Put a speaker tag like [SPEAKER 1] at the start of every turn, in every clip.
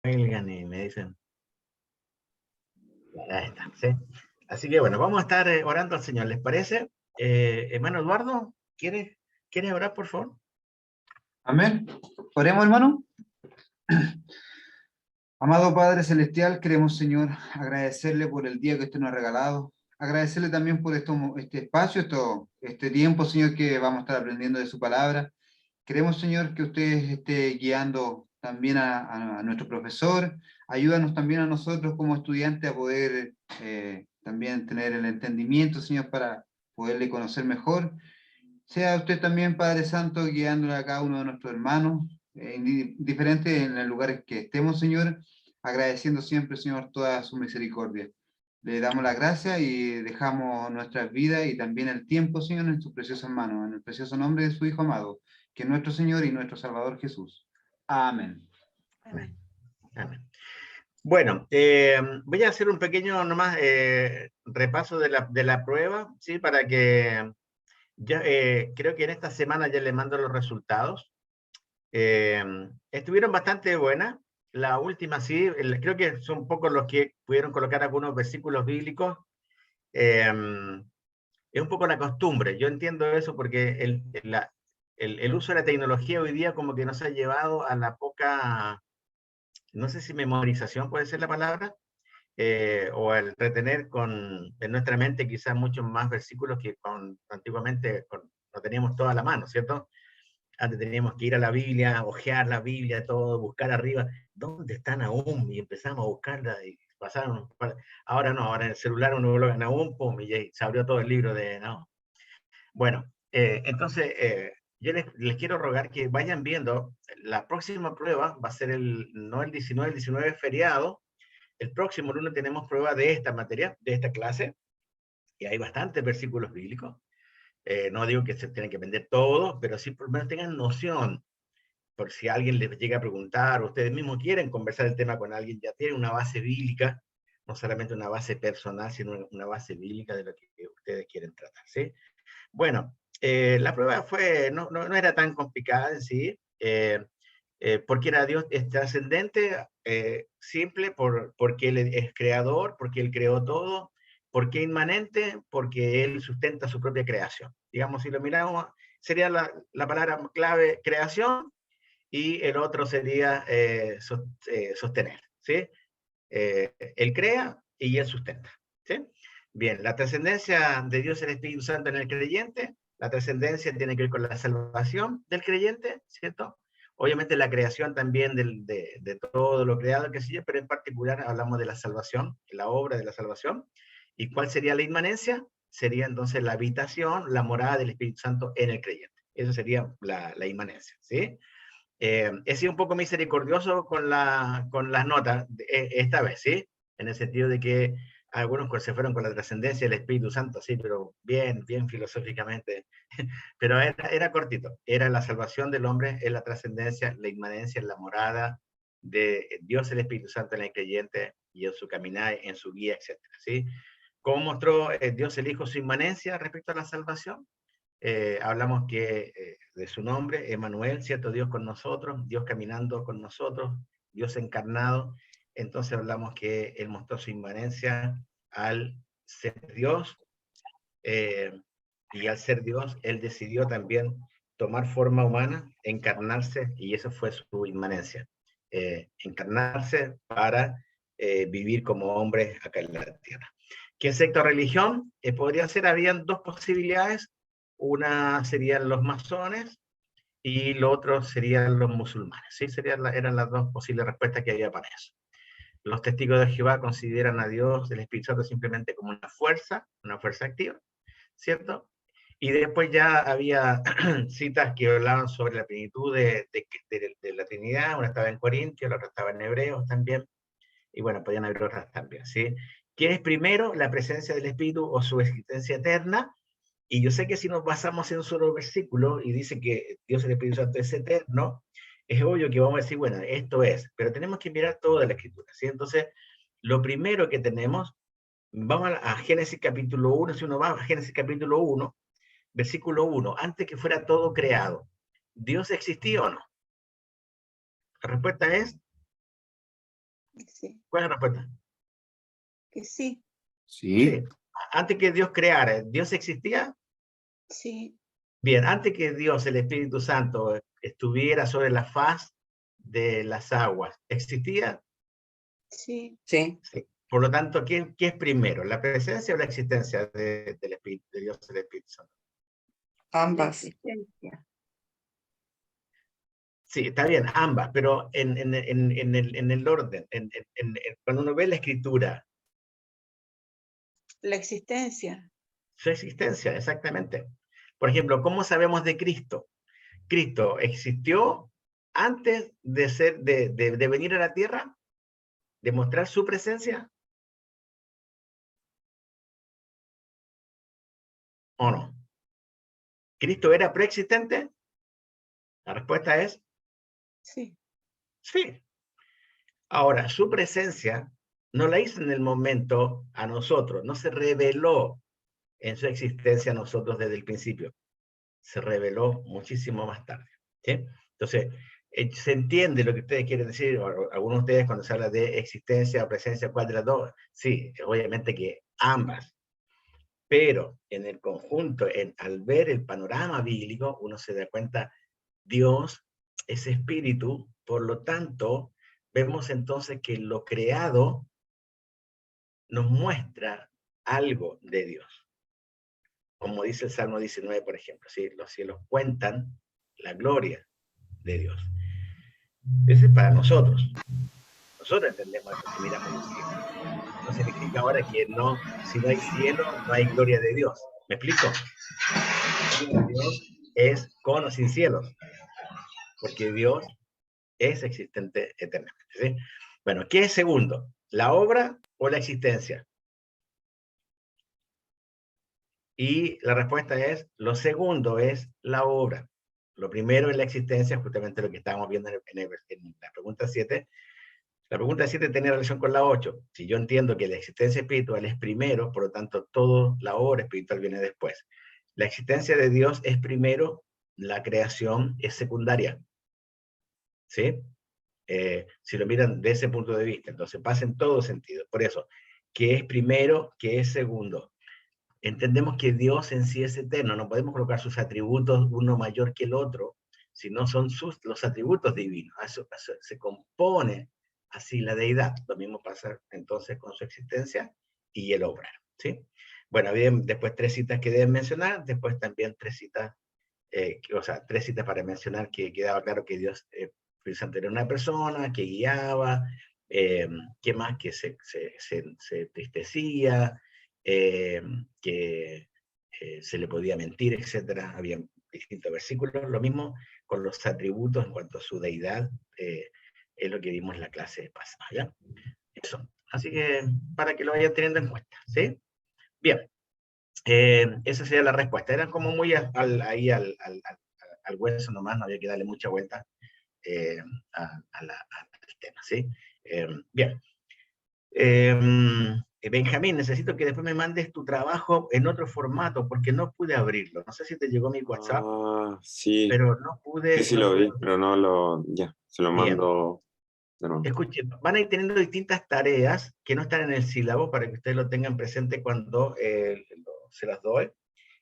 [SPEAKER 1] cuelgan y me dicen, ahí está, ¿sí? Así que bueno, vamos a estar orando al Señor, ¿les parece? Hermano Eduardo, ¿quiere orar, por favor?
[SPEAKER 2] Amén. Oremos, hermano. Amado Padre Celestial, queremos, Señor, agradecerle por el día que usted nos ha regalado. Agradecerle también por este espacio, este tiempo, Señor, que vamos a estar aprendiendo de su palabra. Queremos, Señor, que usted esté guiando también a nuestro profesor. Ayúdanos también a nosotros como estudiantes a poder también tener el entendimiento, Señor, para poderle conocer mejor. Sea usted también, Padre Santo, guiándole a cada uno de nuestros hermanos, diferente en los lugares que estemos, Señor, agradeciendo siempre, Señor, toda su misericordia. Le damos la gracia y dejamos nuestras vidas y también el tiempo, Señor, en sus preciosas manos, en el precioso nombre de su Hijo amado, que es nuestro Señor y nuestro Salvador Jesús. Amén.
[SPEAKER 1] Amén. Amén. Bueno, voy a hacer un pequeño nomás repaso de la prueba, ¿sí? Para que ya, creo que en esta semana ya le mando los resultados. Estuvieron bastante buenas. La última sí, creo que son pocos los que pudieron colocar algunos versículos bíblicos. Es un poco la costumbre. Yo entiendo eso porque el uso de la tecnología hoy día como que nos ha llevado a la poca, no sé si memorización puede ser la palabra, o al retener en nuestra mente quizás muchos más versículos que antiguamente no teníamos toda la mano, ¿cierto? Antes teníamos que ir a la Biblia, hojear la Biblia, todo, buscar arriba, ¿dónde está Nahum? Y empezamos a buscarla y pasaron. Ahora no, ahora en el celular uno coloca Nahum, pum, y se abrió todo el libro de Nahum. Bueno, entonces yo les quiero rogar que vayan viendo, la próxima prueba va a ser no el 19 es feriado, el próximo lunes tenemos prueba de esta materia, de esta clase, y hay bastantes versículos bíblicos. No digo que se tienen que aprender todos, pero sí por lo menos tengan noción, por si alguien les llega a preguntar, o ustedes mismos quieren conversar el tema con alguien, ya tienen una base bíblica, no solamente una base personal, sino una base bíblica de lo que ustedes quieren tratar, ¿sí? Bueno, la prueba no era tan complicada en sí, porque era Dios, es trascendente, simple, porque Él es creador, porque Él creó todo, porque inmanente, porque Él sustenta su propia creación. Digamos, si lo miramos, sería la palabra clave creación, y el otro sería sostener, ¿sí? Él crea y Él sustenta, ¿sí? Bien, la trascendencia de Dios el Espíritu Santo en el creyente, la trascendencia tiene que ver con la salvación del creyente, ¿cierto? Obviamente la creación también de todo lo creado, que sí, pero en particular hablamos de la salvación, la obra de la salvación. ¿Y cuál sería la inmanencia? Sería entonces la habitación, la morada del Espíritu Santo en el creyente. Eso sería la inmanencia, ¿sí? He sido un poco misericordioso con las notas esta vez, ¿sí? En el sentido de que algunos se fueron con la trascendencia del Espíritu Santo, sí, pero bien, bien filosóficamente. Pero era cortito. Era la salvación del hombre, es la trascendencia, la inmanencia, la morada de Dios el Espíritu Santo en el creyente y en su caminar, en su guía, etcétera, ¿sí? ¿Cómo mostró Dios el Hijo su inmanencia respecto a la salvación? Hablamos de su nombre, Emmanuel, ¿cierto? Dios con nosotros, Dios caminando con nosotros, Dios encarnado. Entonces hablamos que Él mostró su inmanencia al ser Dios, y al ser Dios, Él decidió también tomar forma humana, encarnarse, y eso fue su inmanencia. Encarnarse para vivir como hombre acá en la tierra. ¿Qué secta o religión? Podría ser, habían dos posibilidades. Una serían los masones y lo otro serían los musulmanes. ¿Sí? Eran las dos posibles respuestas que había para eso. Los testigos de Jehová consideran a Dios, el Espíritu Santo, simplemente como una fuerza activa, ¿cierto? Y después ya había citas que hablaban sobre la plenitud de la Trinidad. Una estaba en Corintios, la otra estaba en Hebreos también, y bueno, podían haber otras también, ¿sí? ¿Quién es primero, la presencia del Espíritu o su existencia eterna? Y yo sé que si nos basamos en un solo versículo y dice que Dios el Espíritu Santo es eterno, es obvio que vamos a decir, bueno, esto es, pero tenemos que mirar toda la Escritura, ¿sí? Entonces, lo primero que tenemos, vamos a Génesis capítulo 1, si uno va a Génesis capítulo 1, versículo 1, antes que fuera todo creado, ¿Dios existía o no? La respuesta es
[SPEAKER 3] Sí,
[SPEAKER 1] ¿Cuál es la respuesta?
[SPEAKER 3] que sí,
[SPEAKER 2] Sí.
[SPEAKER 1] Sí. Antes que Dios creara, ¿Dios existía?
[SPEAKER 3] sí,
[SPEAKER 1] Bien, antes que Dios, el Espíritu Santo, estuviera sobre la faz de las aguas, ¿existía?
[SPEAKER 3] sí.
[SPEAKER 4] Sí.
[SPEAKER 1] Sí. Por lo tanto, ¿qué es primero? ¿La presencia o la existencia del Espíritu, de Dios, el Espíritu Santo?
[SPEAKER 3] La
[SPEAKER 4] Ambas.
[SPEAKER 3] existencia.
[SPEAKER 1] Sí, está bien, ambas, pero en el orden, cuando uno ve la escritura,
[SPEAKER 3] La existencia.
[SPEAKER 1] su existencia, exactamente. Por ejemplo, ¿cómo sabemos de Cristo? ¿Cristo existió antes de venir a la tierra? ¿De mostrar su presencia? ¿O no? ¿Cristo era preexistente? La respuesta es
[SPEAKER 3] Sí,
[SPEAKER 1] sí. Ahora, su presencia no la hizo en el momento a nosotros, no se reveló en su existencia a nosotros desde el principio, se reveló muchísimo más tarde. ¿Sí? Entonces, se entiende lo que ustedes quieren decir, o algunos de ustedes cuando se habla de existencia o presencia, ¿cuál de las dos? Sí, obviamente que ambas, pero en el conjunto, al ver el panorama bíblico, uno se da cuenta, Dios es espíritu, por lo tanto, vemos entonces que lo creado nos muestra algo de Dios. Como dice el Salmo 19, por ejemplo, ¿sí? Los cielos cuentan la gloria de Dios. Ese es para nosotros. Nosotros entendemos eso si miramos los cielos. No significa ahora que no, si no hay cielo, no hay gloria de Dios. ¿Me explico? La gloria de Dios es con o sin cielos, porque Dios es existente eternamente. ¿Sí? Bueno, ¿qué es segundo? ¿La obra o la existencia? Y la respuesta es, lo segundo es la obra. Lo primero es la existencia, justamente lo que estábamos viendo en la pregunta 7. La pregunta 7 tiene relación con la 8. Si yo entiendo que la existencia espiritual es primero, por lo tanto, toda la obra espiritual viene después. La existencia de Dios es primero, la creación es secundaria. ¿Sí? Si lo miran de ese punto de vista, entonces pasa en todo sentido. Por eso, ¿qué es primero? ¿Qué es segundo? Entendemos que Dios en sí es eterno, no podemos colocar sus atributos uno mayor que el otro, sino son los atributos divinos. Eso se compone así la deidad. Lo mismo pasa entonces con su existencia y el obrar. ¿Sí? Bueno, bien, después 3 citas que deben mencionar, después también 3 citas, o sea, 3 citas para mencionar que quedaba claro que Dios era una persona, que guiaba, que más que se entristecía, que se le podía mentir, etcétera. Había distintos versículos. Lo mismo con los atributos en cuanto a su deidad, es lo que vimos en la clase pasada. ¿Ya? Eso. Así que para que lo vayan teniendo en cuenta. ¿Sí? Bien. Esa sería la respuesta. Eran como muy ahí al hueso nomás, no había que darle mucha vuelta al tema. ¿Sí? Bien. Benjamín, necesito que después me mandes tu trabajo en otro formato porque no pude abrirlo. No sé si te llegó mi WhatsApp,
[SPEAKER 5] Sí,
[SPEAKER 1] pero no pude.
[SPEAKER 5] sí lo vi, pero no lo, ya, se lo
[SPEAKER 1] Bien.
[SPEAKER 5] mando de nuevo.
[SPEAKER 1] Escuchen, van a ir teniendo distintas tareas que no están en el sílabo para que ustedes lo tengan presente cuando se las doy.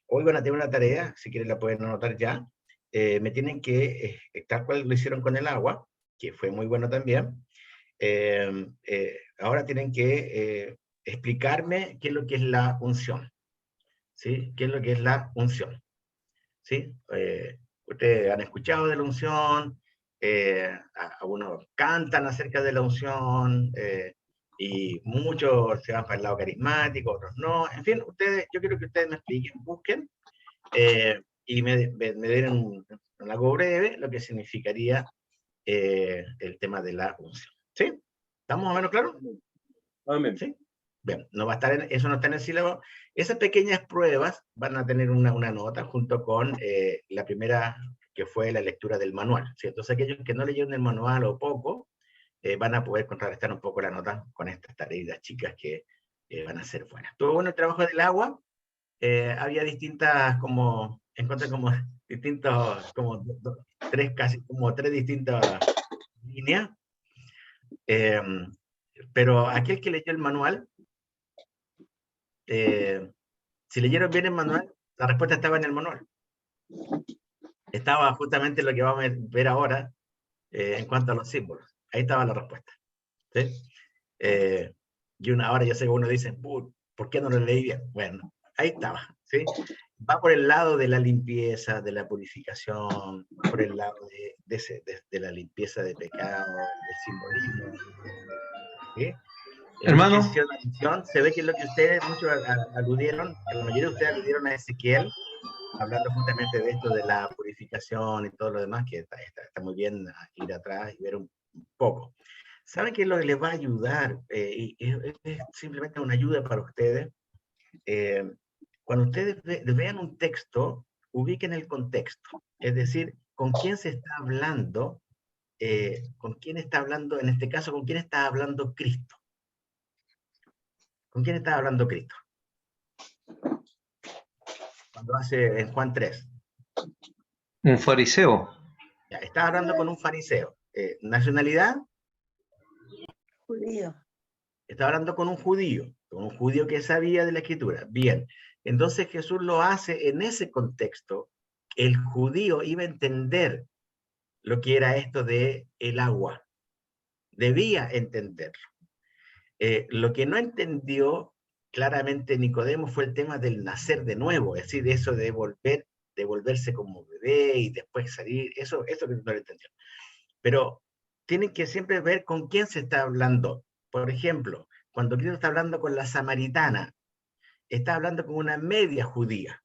[SPEAKER 1] Hoy van a tener una tarea, si quieren la pueden anotar ya. Me tienen que, tal cual lo hicieron con el agua, que fue muy bueno también. Ahora tienen que explicarme qué es lo que es la unción. ¿Sí? ¿Qué es lo que es la unción? ¿Sí? Ustedes han escuchado de la unción, algunos cantan acerca de la unción, y muchos se van para el lado carismático, otros no. En fin, yo quiero que ustedes me expliquen, busquen, y me den algo breve lo que significaría el tema de la unción. ¿Sí? ¿Estamos más o menos claros?
[SPEAKER 5] Amén.
[SPEAKER 1] ¿Sí? Bien, no va a estar eso no está en el sílabo. Esas pequeñas pruebas van a tener una nota junto con la primera, que fue la lectura del manual. ¿Sí? Entonces aquellos que no leyeron el manual o poco, van a poder contrarrestar un poco la nota con estas tareas chicas que van a ser buenas. Todo bueno el trabajo del agua. Había distintas, encontré como distintos, tres distintas líneas. Pero aquel que leyó el manual, si leyeron bien el manual, la respuesta estaba en el manual. Estaba justamente lo que vamos a ver ahora en cuanto a los símbolos. Ahí estaba la respuesta. ¿Sí? Y ahora yo sé que uno dice, ¿por qué no lo leí bien? Bueno, ahí estaba. ¿Sí? Va por el lado de la limpieza, de la purificación, por el lado de la limpieza de pecado, del simbolismo. ¿Sí? Muchos
[SPEAKER 4] Hermano,
[SPEAKER 1] hicieron alusión, se ve que lo que ustedes, muchos aludieron, que la mayoría de ustedes aludieron a Ezequiel, hablando justamente de esto de la purificación y todo lo demás, que está muy bien ir atrás y ver un poco. ¿Saben qué es lo que les va a ayudar? Y es simplemente una ayuda para ustedes. Cuando ustedes vean un texto, ubiquen el contexto. Es decir, con quién se está hablando, con quién está hablando, en este caso, con quién está hablando Cristo. ¿Con quién está hablando Cristo? Cuando hace en Juan 3.
[SPEAKER 4] un fariseo.
[SPEAKER 1] Ya, está hablando con un fariseo. Nacionalidad,
[SPEAKER 3] Judío.
[SPEAKER 1] está hablando con un judío que sabía de la escritura. Bien, entonces Jesús lo hace en ese contexto. El judío iba a entender lo que era esto de el agua. Debía entenderlo. Lo que no entendió claramente Nicodemo fue el tema del nacer de nuevo, es decir, eso de volverse como bebé y después salir, eso que no lo entendió. Pero tienen que siempre ver con quién se está hablando. Por ejemplo, cuando Cristo está hablando con la samaritana, está hablando con una media judía,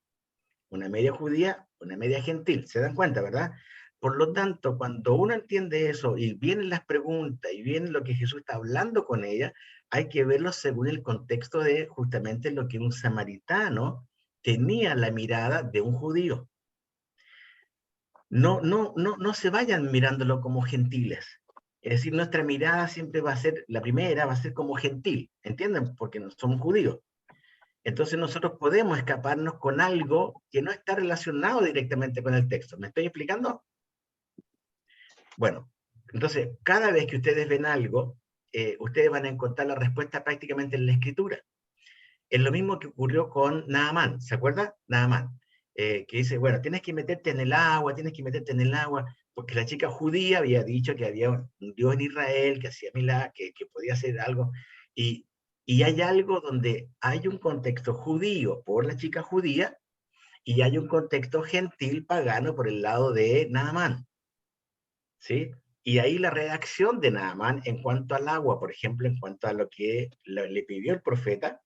[SPEAKER 1] una media gentil, ¿se dan cuenta, verdad? Por lo tanto, cuando uno entiende eso y vienen las preguntas y viene lo que Jesús está hablando con ella, hay que verlo según el contexto de justamente lo que un samaritano tenía la mirada de un judío. No se vayan mirándolo como gentiles. Es decir, nuestra mirada siempre va a ser, la primera va a ser como gentil, ¿entienden? Porque no somos judíos. Entonces nosotros podemos escaparnos con algo que no está relacionado directamente con el texto. ¿Me estoy explicando? Bueno, entonces cada vez que ustedes ven algo, ustedes van a encontrar la respuesta prácticamente en la escritura. Es lo mismo que ocurrió con Naamán, ¿se acuerda? Naamán, que dice, bueno, tienes que meterte en el agua, porque la chica judía había dicho que había un Dios en Israel, que hacía milagros, que podía hacer algo, y hay algo donde hay un contexto judío por la chica judía, y hay un contexto gentil pagano por el lado de Naamán, ¿sí? Y ahí la reacción de Naamán en cuanto al agua, por ejemplo, en cuanto a lo que le pidió el profeta,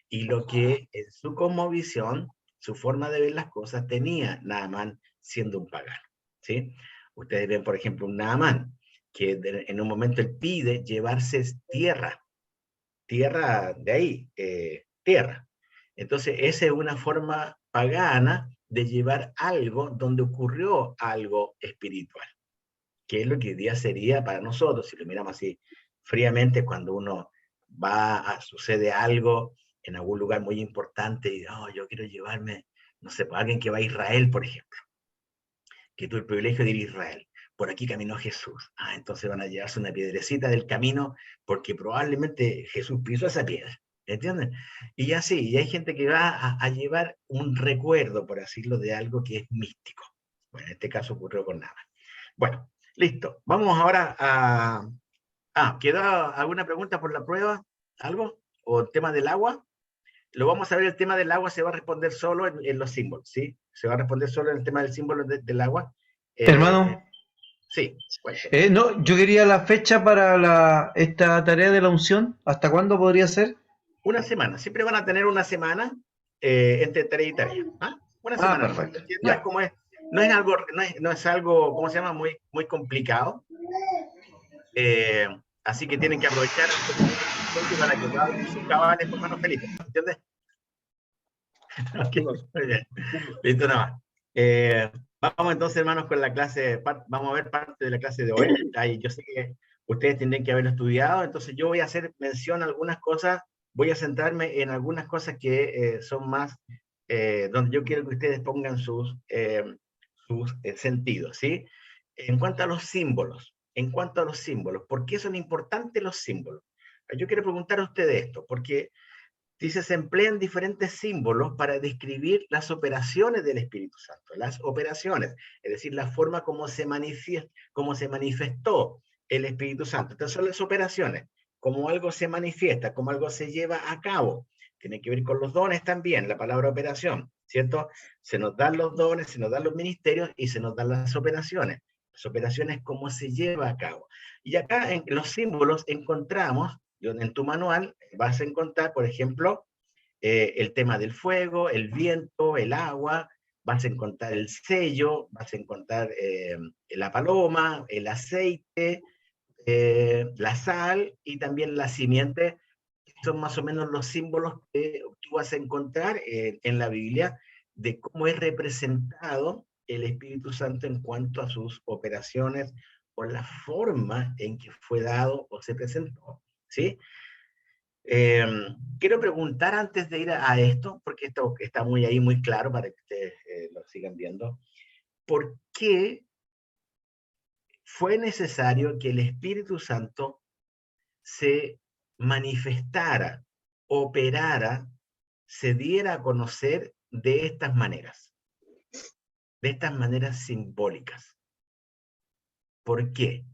[SPEAKER 1] y lo que en su cosmovisión, su forma de ver las cosas, tenía Naamán siendo un pagano, ¿sí? Ustedes ven, por ejemplo, un Naamán, que en un momento él pide llevarse tierra de ahí, tierra. Entonces, esa es una forma pagana de llevar algo donde ocurrió algo espiritual, que es lo que hoy día sería para nosotros, si lo miramos así fríamente, cuando uno sucede algo en algún lugar muy importante y yo quiero llevarme, no sé, para alguien que va a Israel, por ejemplo, que tuvo el privilegio de ir a Israel. Por aquí caminó Jesús. Entonces van a llevarse una piedrecita del camino porque probablemente Jesús pisó esa piedra. ¿Entienden? Y así, y hay gente que va a llevar un recuerdo, por así decirlo, de algo que es místico. Bueno, en este caso ocurrió con nada. Bueno, listo. Vamos ahora a... ¿quedó alguna pregunta por la prueba? ¿Algo? ¿O el tema del agua? Lo vamos a ver, el tema del agua se va a responder solo en los símbolos, ¿sí? Se va a responder solo en el tema del símbolo del agua.
[SPEAKER 4] Hermano,
[SPEAKER 1] Sí.
[SPEAKER 4] no, yo quería la fecha para esta tarea de la unción. ¿Hasta cuándo podría ser?
[SPEAKER 1] Una semana. Siempre van a tener una semana entre tarea y tarea. Una semana.
[SPEAKER 4] Perfecto.
[SPEAKER 1] No es
[SPEAKER 4] Ya.
[SPEAKER 1] como no es algo, ¿cómo se llama? Muy complicado. Así que tienen que aprovechar para que hagan sus cabales con manos felices. ¿Entiendes? Okay, muy bien. Listo, nada más. Vamos entonces, hermanos, con la clase, vamos a ver parte de la clase de hoy. Yo sé que ustedes tendrían que haberlo estudiado, entonces yo voy a hacer mención a algunas cosas, voy a centrarme en algunas cosas que son más, donde yo quiero que ustedes pongan sus sentidos, ¿sí? En cuanto a los símbolos, ¿por qué son importantes los símbolos? Yo quiero preguntar a usted esto, porque dice, se emplean diferentes símbolos para describir las operaciones del Espíritu Santo, las operaciones, es decir, la forma como se manifestó el Espíritu Santo. Estas son las operaciones, como algo se manifiesta, como algo se lleva a cabo. Tiene que ver con los dones también, la palabra operación, ¿cierto? Se nos dan los dones, se nos dan los ministerios y se nos dan las operaciones. Las operaciones, cómo se lleva a cabo. Y acá en los símbolos encontramos, en tu manual vas a encontrar, por ejemplo, el tema del fuego, el viento, el agua, vas a encontrar el sello, vas a encontrar la paloma, el aceite, la sal y también la simiente. Son más o menos los símbolos que tú vas a encontrar en la Biblia de cómo es representado el Espíritu Santo en cuanto a sus operaciones o la forma en que fue dado o se presentó, ¿sí? Quiero preguntar antes de ir a esto, porque esto está muy ahí, muy claro para que ustedes lo sigan viendo. ¿Por qué fue necesario que el Espíritu Santo se manifestara, operara, se diera a conocer de estas maneras simbólicas? ¿Por qué?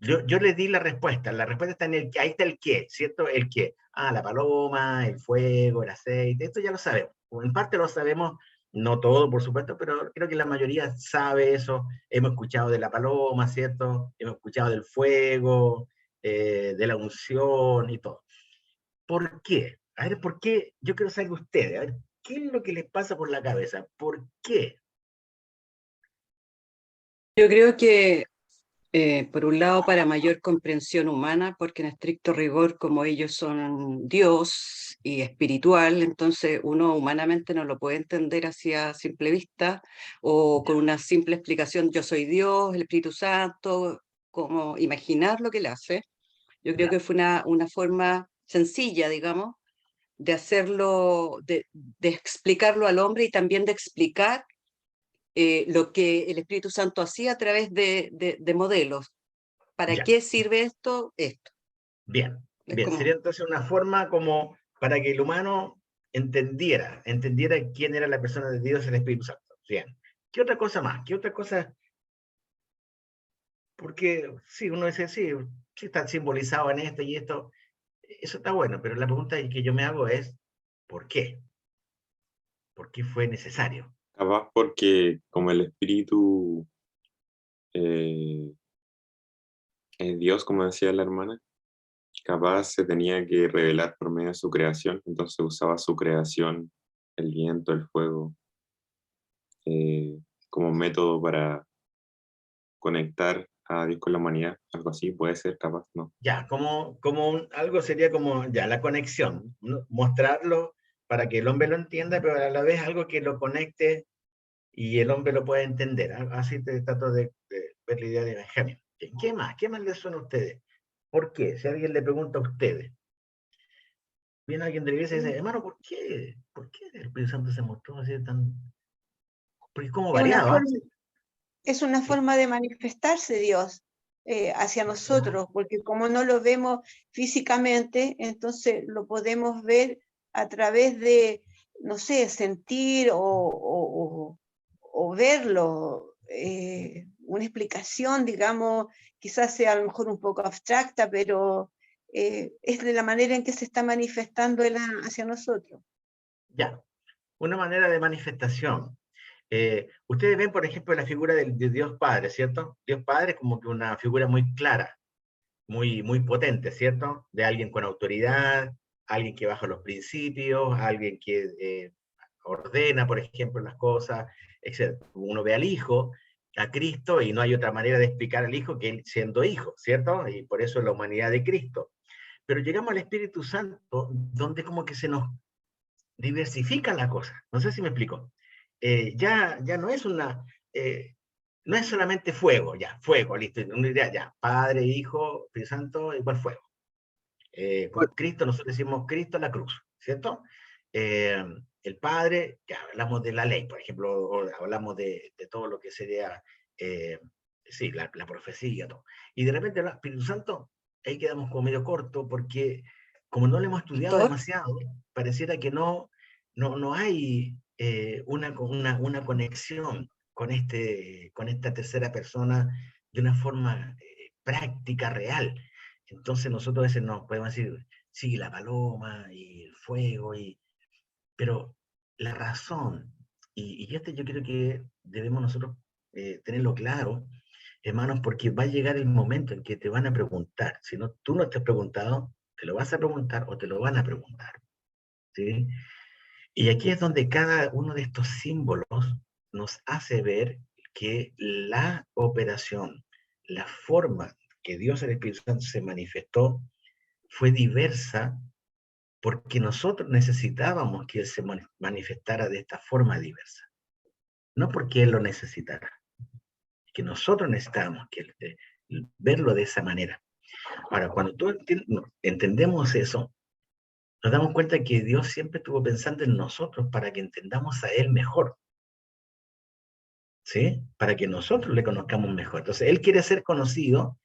[SPEAKER 1] Yo le di la respuesta está en ahí está el qué, ¿cierto? El qué. La paloma, el fuego, el aceite, esto ya lo sabemos. En parte lo sabemos, no todo, por supuesto, pero creo que la mayoría sabe eso. Hemos escuchado de la paloma, ¿cierto? Hemos escuchado del fuego, de la unción y todo. ¿Por qué? A ver, ¿por qué? Yo quiero saber de ustedes, a ver, ¿qué es lo que les pasa por la cabeza? ¿Por qué?
[SPEAKER 3] Yo creo que, por un lado, para mayor comprensión humana, porque en estricto rigor, como ellos son Dios y espiritual, entonces uno humanamente no lo puede entender así a simple vista o con una simple explicación, yo soy Dios, el Espíritu Santo, como imaginar lo que él hace. Yo creo
[SPEAKER 1] Ya,
[SPEAKER 3] que fue una forma sencilla, digamos, de hacerlo, de explicarlo al hombre y también de explicar lo que el Espíritu Santo hacía a través de modelos. ¿Para
[SPEAKER 1] ya.
[SPEAKER 3] qué sirve esto? Esto.
[SPEAKER 1] Bien,
[SPEAKER 3] Es
[SPEAKER 1] bien.
[SPEAKER 3] como,
[SPEAKER 1] Sería entonces una forma como para que el humano entendiera quién era la persona de Dios, el Espíritu Santo. Bien. ¿Qué otra cosa más? ¿Qué otra cosa? Porque sí, uno dice, sí, sí está simbolizado en esto y esto. Eso está bueno, pero la pregunta que yo me hago es, ¿por qué? ¿Por qué fue necesario?
[SPEAKER 5] Capaz porque como el espíritu eh, es Dios, como decía la hermana, capaz se tenía que revelar por medio de su creación, entonces usaba su creación, el viento, el fuego, como método para conectar a Dios con la humanidad, algo así, puede ser capaz, ¿no?
[SPEAKER 1] Ya, algo sería como, ya, la conexión, ¿no? Mostrarlo para que el hombre lo entienda, pero a la vez algo que lo conecte y el hombre lo puede entender. Así te trato de ver la idea de Benjamín. ¿Qué más? ¿Qué más les suena a ustedes? ¿Por qué? Si alguien le pregunta a ustedes, viene alguien de la iglesia y dice, hermano, ¿por qué? ¿Por qué el Espíritu Santo se mostró así tan... Porque es como
[SPEAKER 6] Es una
[SPEAKER 1] variado, ¿ah?
[SPEAKER 6] forma, es una forma de manifestarse Dios hacia nosotros, porque como no lo vemos físicamente, entonces lo podemos ver a través de, no sé, sentir o verlo. Una explicación, digamos, quizás sea a lo mejor un poco abstracta, pero es de la manera en que se está manifestando él hacia nosotros.
[SPEAKER 1] Ya, una manera de manifestación. Ustedes ven, por ejemplo, la figura de Dios Padre, ¿cierto? Dios Padre es como que una figura muy clara, muy potente, ¿cierto? De alguien con autoridad, alguien que baja los principios, alguien que ordena, por ejemplo, las cosas, etc. Uno ve al Hijo, a Cristo, y no hay otra manera de explicar al Hijo que él siendo Hijo, ¿cierto? Y por eso es la humanidad de Cristo. Pero llegamos al Espíritu Santo, donde como que se nos diversifica la cosa. No sé si me explico. Ya no es no es solamente fuego, ya, fuego, listo. Una idea, ya, Padre, Hijo, Espíritu Santo, igual fuego. Con Cristo, nosotros decimos Cristo la cruz, ¿cierto? Eh, el Padre, ya hablamos de la ley, por ejemplo, o hablamos de todo lo que sería, sí, la profecía, todo. Y de repente el Espíritu Santo, ahí quedamos como medio corto, porque como no lo hemos estudiado
[SPEAKER 3] Pastor,
[SPEAKER 1] demasiado, pareciera que no hay una conexión con esta tercera persona de una forma práctica, real. Entonces nosotros a veces nos podemos decir, sí, la paloma y el fuego, pero la razón, y yo creo que debemos nosotros tenerlo claro, hermanos, porque va a llegar el momento en que te van a preguntar. Si no, tú no te has preguntado, te lo vas a preguntar o te lo van a preguntar. ¿Sí? Y aquí es donde cada uno de estos símbolos nos hace ver que la operación, la forma que Dios el Espíritu Santo se manifestó, fue diversa porque nosotros necesitábamos que Él se manifestara de esta forma diversa. No porque Él lo necesitara, que nosotros necesitábamos verlo de esa manera. Ahora, cuando tú entendemos eso, nos damos cuenta que Dios siempre estuvo pensando en nosotros para que entendamos a Él mejor, ¿sí? Para que nosotros le conozcamos mejor. Entonces, Él quiere ser conocido.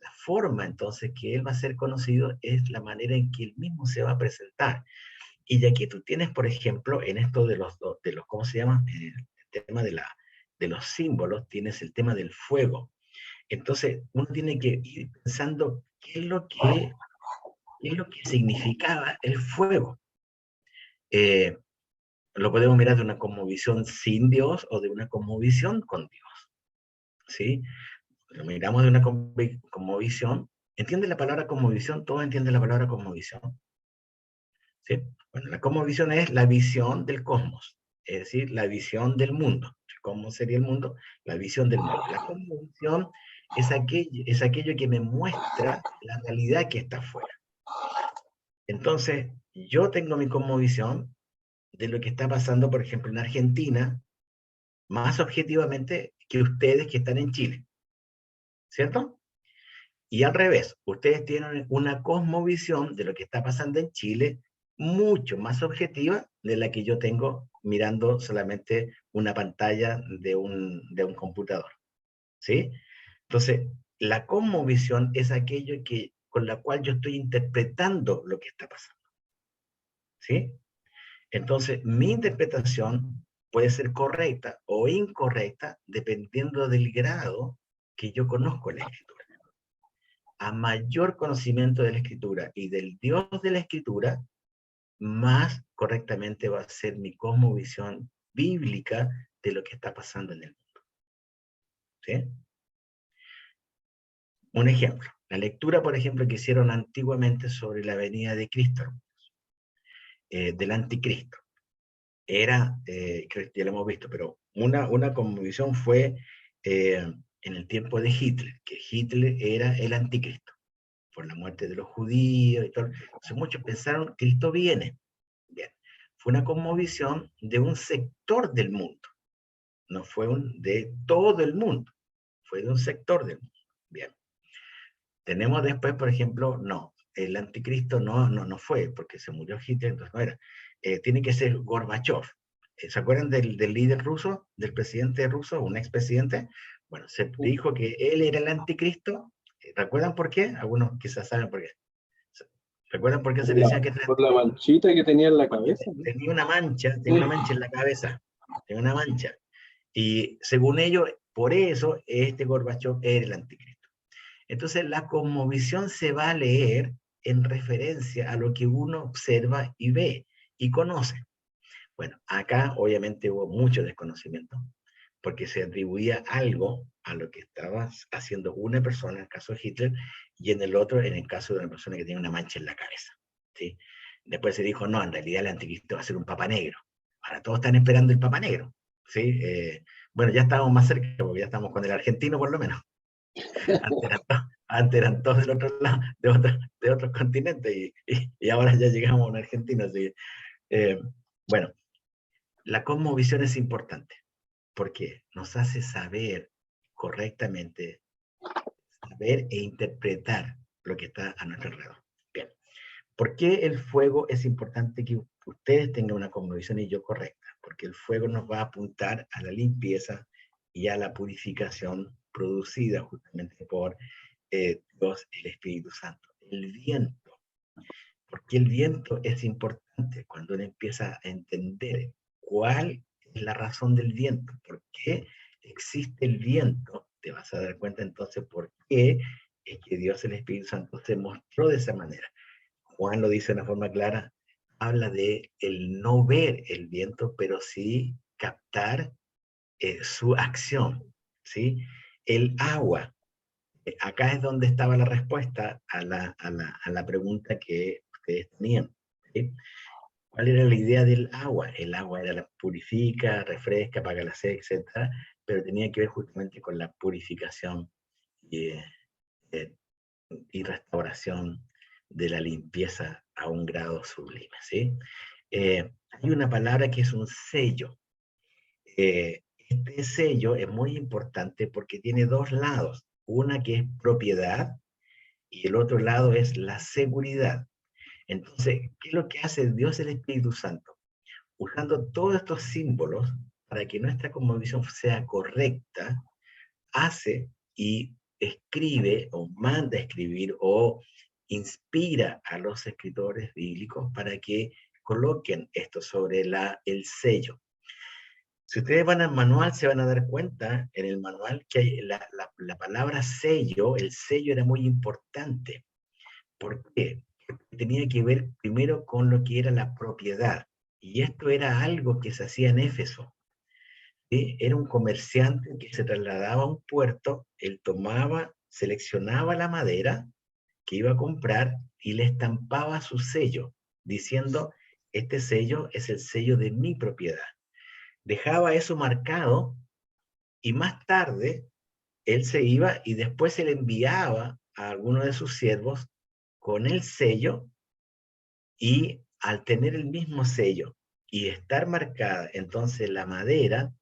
[SPEAKER 1] La forma, entonces, que Él va a ser conocido es la manera en que Él mismo se va a presentar. Y ya que tú tienes, por ejemplo, en esto de los ¿cómo se llama? El tema de los símbolos, tienes el tema del fuego. Entonces, uno tiene que ir pensando qué es lo que significaba el fuego. Lo podemos mirar de una cosmovisión sin Dios o de una cosmovisión con Dios, ¿sí? Lo miramos de una cosmovisión. ¿Entiende la palabra cosmovisión? ¿Todos entienden la palabra cosmovisión? ¿Sí? Bueno, la cosmovisión es la visión del cosmos, es decir, la visión del mundo. ¿Cómo sería el mundo? La visión del mundo. La cosmovisión es aquello que me muestra la realidad que está afuera. Entonces, yo tengo mi cosmovisión de lo que está pasando, por ejemplo, en Argentina, más objetivamente que ustedes que están en Chile, ¿cierto? Y al revés, ustedes tienen una cosmovisión de lo que está pasando en Chile mucho más objetiva de la que yo tengo mirando solamente una pantalla de un computador, ¿sí? Entonces, la cosmovisión es aquello con la cual yo estoy interpretando lo que está pasando, ¿sí? Entonces, mi interpretación puede ser correcta o incorrecta dependiendo del grado que yo conozco la Escritura. A mayor conocimiento de la Escritura y del Dios de la Escritura, más correctamente va a ser mi cosmovisión bíblica de lo que está pasando en el mundo. ¿Sí? Un ejemplo, la lectura, por ejemplo, que hicieron antiguamente sobre la venida de Cristo, del anticristo. Creo que ya lo hemos visto, pero una cosmovisión fue en el tiempo de Hitler, que Hitler era el anticristo, por la muerte de los judíos y todo. Entonces muchos pensaron, Cristo viene. Bien, fue una cosmovisión de un sector del mundo, no fue de todo el mundo, fue de un sector del mundo. Bien. Tenemos después, por ejemplo, no, el anticristo no fue, porque se murió Hitler, entonces no era. Tiene que ser Gorbachev. ¿Se acuerdan del líder ruso, del presidente ruso, un expresidente? Bueno, se dijo que él era el anticristo. ¿Recuerdan por qué? Algunos quizás saben por qué. ¿Recuerdan por qué se decía que
[SPEAKER 7] Por la manchita que tenía en la cabeza, ¿no?
[SPEAKER 1] tenía una mancha en la cabeza? Tenía una mancha. Y según ellos, por eso este Gorbachev era el anticristo. Entonces la cosmovisión se va a leer en referencia a lo que uno observa y ve y conoce. Bueno, acá obviamente hubo mucho desconocimiento, porque se atribuía algo a lo que estaba haciendo una persona, en el caso de Hitler, y en el otro, en el caso de una persona que tiene una mancha en la cabeza. ¿Sí? Después se dijo, no, en realidad el anticristo va a ser un papa negro. Ahora todos están esperando el papa negro. ¿Sí? Bueno, ya estábamos más cerca, porque ya estamos con el argentino por lo menos. Antes eran todos del otro lado, de otros continentes, y ahora ya llegamos a un argentino. Así, bueno, la cosmovisión es importante, porque nos hace saber correctamente, saber e interpretar lo que está a nuestro alrededor. Bien, ¿por qué el fuego es importante que ustedes tengan una cosmovisión y yo correcta? Porque el fuego nos va a apuntar a la limpieza y a la purificación producida justamente por Dios, el Espíritu Santo. El viento. Porque el viento es importante cuando uno empieza a entender cuál es la razón del viento, por qué existe el viento. Te vas a dar cuenta entonces por qué es que Dios, el Espíritu Santo, se mostró de esa manera. Juan lo dice de una forma clara, habla de el no ver el viento, pero sí captar su acción, ¿sí? El agua. Acá es donde estaba la respuesta a la pregunta que ustedes tenían, ¿sí? ¿Cuál era la idea del agua? El agua era la purifica, refresca, apaga la sed, etc. Pero tenía que ver justamente con la purificación y restauración de la limpieza a un grado sublime, ¿sí? Hay una palabra que es un sello. Este sello es muy importante porque tiene dos lados. Una que es propiedad y el otro lado es la seguridad. Entonces, ¿qué es lo que hace Dios el Espíritu Santo? Usando todos estos símbolos para que nuestra cosmovisión sea correcta, hace y escribe o manda a escribir o inspira a los escritores bíblicos para que coloquen esto sobre el sello. Si ustedes van al manual, se van a dar cuenta en el manual que hay la palabra sello, el sello era muy importante. ¿Por qué? Porque tenía que ver primero con lo que era la propiedad. Y esto era algo que se hacía en Éfeso. ¿Sí? Era un comerciante que se trasladaba a un puerto, él tomaba, seleccionaba la madera que iba a comprar y le estampaba su sello, diciendo, este sello es el sello de mi propiedad. Dejaba eso marcado y más tarde él se iba y después se le enviaba a alguno de sus siervos con el sello, y al tener el mismo sello y estar marcada, entonces la madera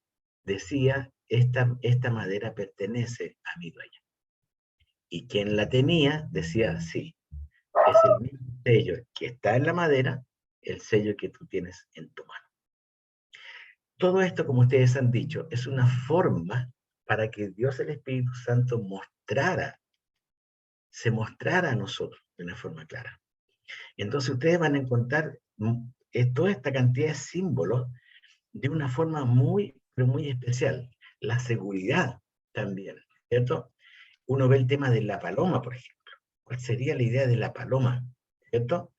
[SPEAKER 1] decía, esta madera pertenece a mi dueño. Y quien la tenía decía, sí, es el mismo sello que está en la madera, el sello que tú tienes en tu mano. Todo esto, como ustedes han dicho, es una forma para que Dios el Espíritu Santo se mostrara a nosotros de una forma clara. Entonces ustedes van a encontrar toda esta cantidad de símbolos de una forma muy, pero muy especial. La seguridad también, ¿cierto? Uno ve el tema de la paloma, por ejemplo. ¿Cuál sería la idea de la paloma? ¿Cierto?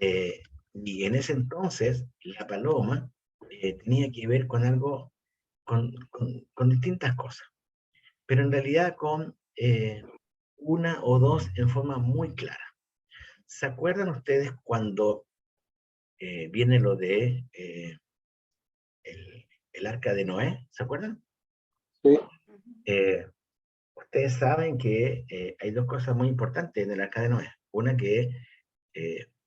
[SPEAKER 1] Y en ese entonces, la paloma tenía que ver con algo, con distintas cosas, pero en realidad con una o dos en forma muy clara. ¿Se acuerdan ustedes cuando viene lo de el arca de Noé? ¿Se acuerdan?
[SPEAKER 7] Sí.
[SPEAKER 1] Ustedes saben que hay dos cosas muy importantes en el arca de Noé. Una que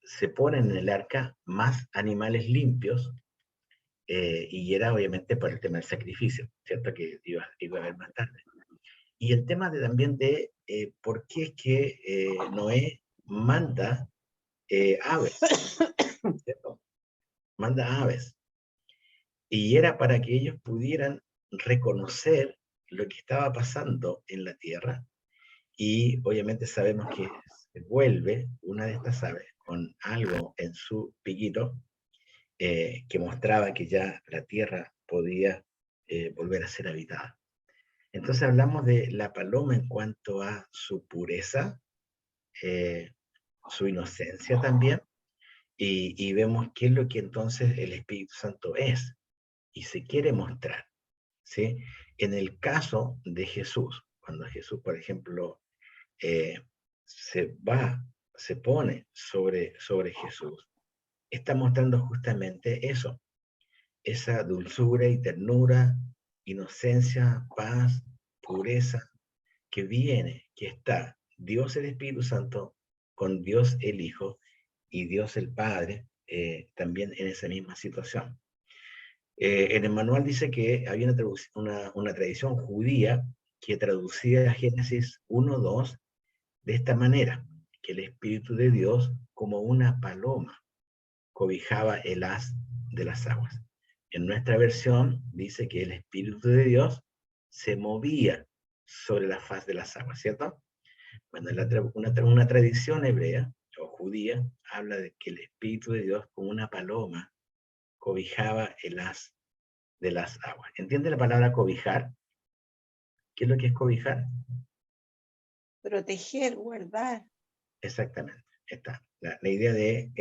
[SPEAKER 1] se ponen en el arca más animales limpios, y era obviamente por el tema del sacrificio, ¿cierto? Que iba a haber más tarde. Y el tema también de por qué es que Noé manda aves, ¿cierto? Manda aves. Y era para que ellos pudieran reconocer lo que estaba pasando en la tierra, y obviamente sabemos que se vuelve una de estas aves con algo en su piquito que mostraba que ya la tierra podía volver a ser habitada. Entonces hablamos de la paloma en cuanto a su pureza, su inocencia también, y vemos qué es lo que entonces el Espíritu Santo es y se quiere mostrar, ¿sí? En el caso de Jesús, cuando Jesús, por ejemplo, se pone sobre Jesús, está mostrando justamente eso, esa dulzura y ternura, inocencia, paz, pureza, que viene, que está Dios el Espíritu Santo con Dios el Hijo y Dios el Padre también en esa misma situación. En el manual dice que había una tradición judía que traducía Génesis 1:2 de esta manera, que el Espíritu de Dios, como una paloma, cobijaba el haz de las aguas. En nuestra versión dice que el Espíritu de Dios se movía sobre la faz de las aguas, ¿cierto? Bueno, una tradición hebrea o judía habla de que el Espíritu de Dios, como una paloma, cobijaba el haz de las aguas. ¿Entiende la palabra cobijar? ¿Qué es lo que es cobijar?
[SPEAKER 6] Proteger, guardar.
[SPEAKER 1] Exactamente. Está. La idea de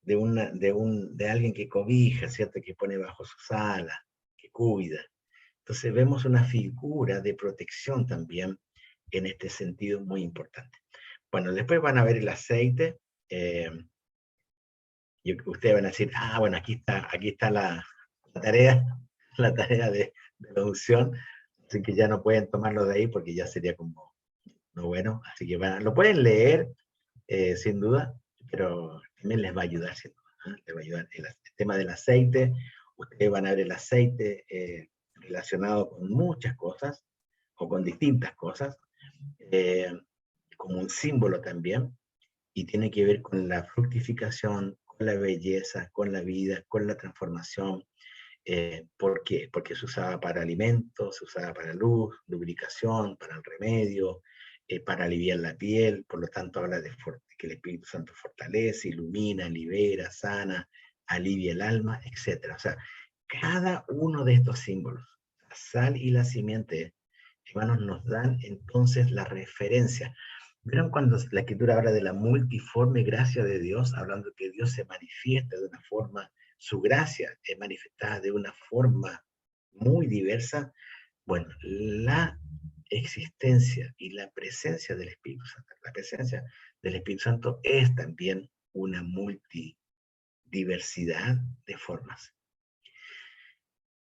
[SPEAKER 1] de alguien que cobija, ¿cierto? Que pone bajo sus alas, que cuida. Entonces vemos una figura de protección también en este sentido muy importante. Bueno, después van a ver el aceite. Y ustedes van a decir, ah, bueno, aquí está la tarea, la tarea de la unción, así que ya no pueden tomarlo de ahí porque ya sería como no bueno, así que lo pueden leer sin duda, pero también les va a ayudar, sin duda, ¿eh? Les va a ayudar el tema del aceite. Ustedes van a ver el aceite relacionado con muchas cosas, o con distintas cosas, eh, como un símbolo también, y tiene que ver con la fructificación, con la belleza, con la vida, con la transformación. ¿Por qué? Porque se usaba para alimentos, se usaba para luz, lubricación, para el remedio, para aliviar la piel, por lo tanto habla de que el Espíritu Santo fortalece, ilumina, libera, sana, alivia el alma, etc. O sea, cada uno de estos símbolos, la sal y la simiente, hermanos, nos dan entonces la referencia. ¿Vieron cuando la Escritura habla de la multiforme gracia de Dios, hablando que Dios se manifiesta de una forma, su gracia es manifestada de una forma muy diversa? Bueno, la existencia y la presencia del Espíritu Santo, la presencia del Espíritu Santo es también una multidiversidad de formas.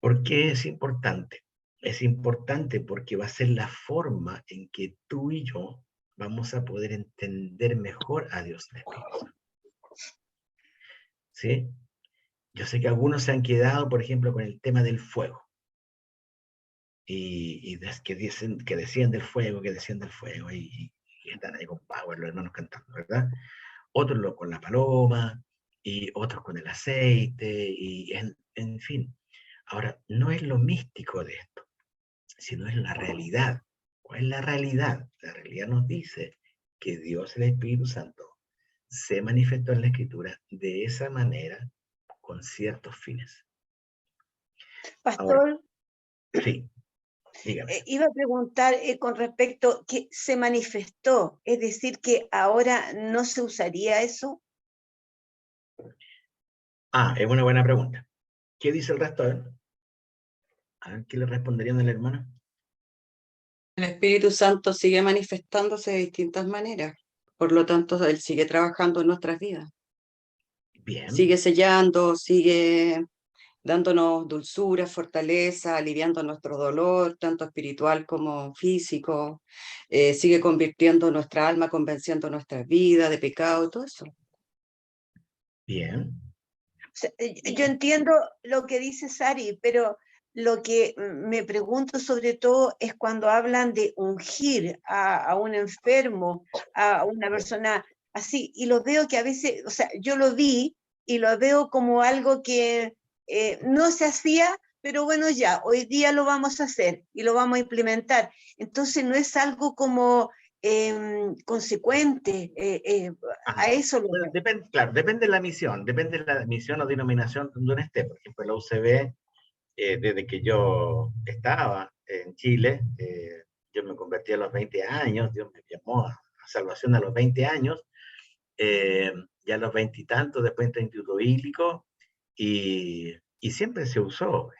[SPEAKER 1] ¿Por qué es importante? Es importante porque va a ser la forma en que tú y yo vamos a poder entender mejor a Dios el Espíritu Santo. ¿Sí? Yo sé que algunos se han quedado, por ejemplo, con el tema del fuego. Y que decían del fuego, y están ahí con Power, los hermanos cantando, ¿verdad? Otros con la paloma, y otros con el aceite, y en fin. Ahora, no es lo místico de esto, sino es la realidad. ¿Cuál es la realidad? La realidad nos dice que Dios, el Espíritu Santo, se manifestó en la Escritura de esa manera con ciertos fines. Ahora,
[SPEAKER 6] Pastor,
[SPEAKER 1] sí, dígame.
[SPEAKER 6] iba a preguntar con respecto que se manifestó, es decir, que ahora no se usaría eso.
[SPEAKER 1] Ah, es una buena pregunta. ¿Qué dice el resto? A ver, ¿qué le responderían al hermano?
[SPEAKER 3] El Espíritu Santo sigue manifestándose de distintas maneras, por lo tanto, Él sigue trabajando en nuestras vidas,
[SPEAKER 1] Bien,
[SPEAKER 3] sigue sellando, sigue dándonos dulzura, fortaleza, aliviando nuestro dolor, tanto espiritual como físico, sigue convirtiendo nuestra alma, convenciendo nuestra vida de pecado y todo eso.
[SPEAKER 1] bien.
[SPEAKER 6] O sea, yo entiendo lo que dice Sari, pero lo que me pregunto sobre todo es cuando hablan de ungir a un enfermo, a una persona así, y lo veo que a veces, o sea, yo lo vi y lo veo como algo que no se hacía, pero bueno, ya, hoy día lo vamos a hacer y lo vamos a implementar. Entonces no es algo como consecuente, a eso lo
[SPEAKER 1] Bueno, depende, claro, depende de la misión o denominación donde uno esté. Por ejemplo, la UCB, desde que yo estaba en Chile, yo me convertí a los 20 años, Dios me llamó a salvación a los 20 años, ya a los 20 y tantos, después entré en Instituto Bíblico, y siempre se usó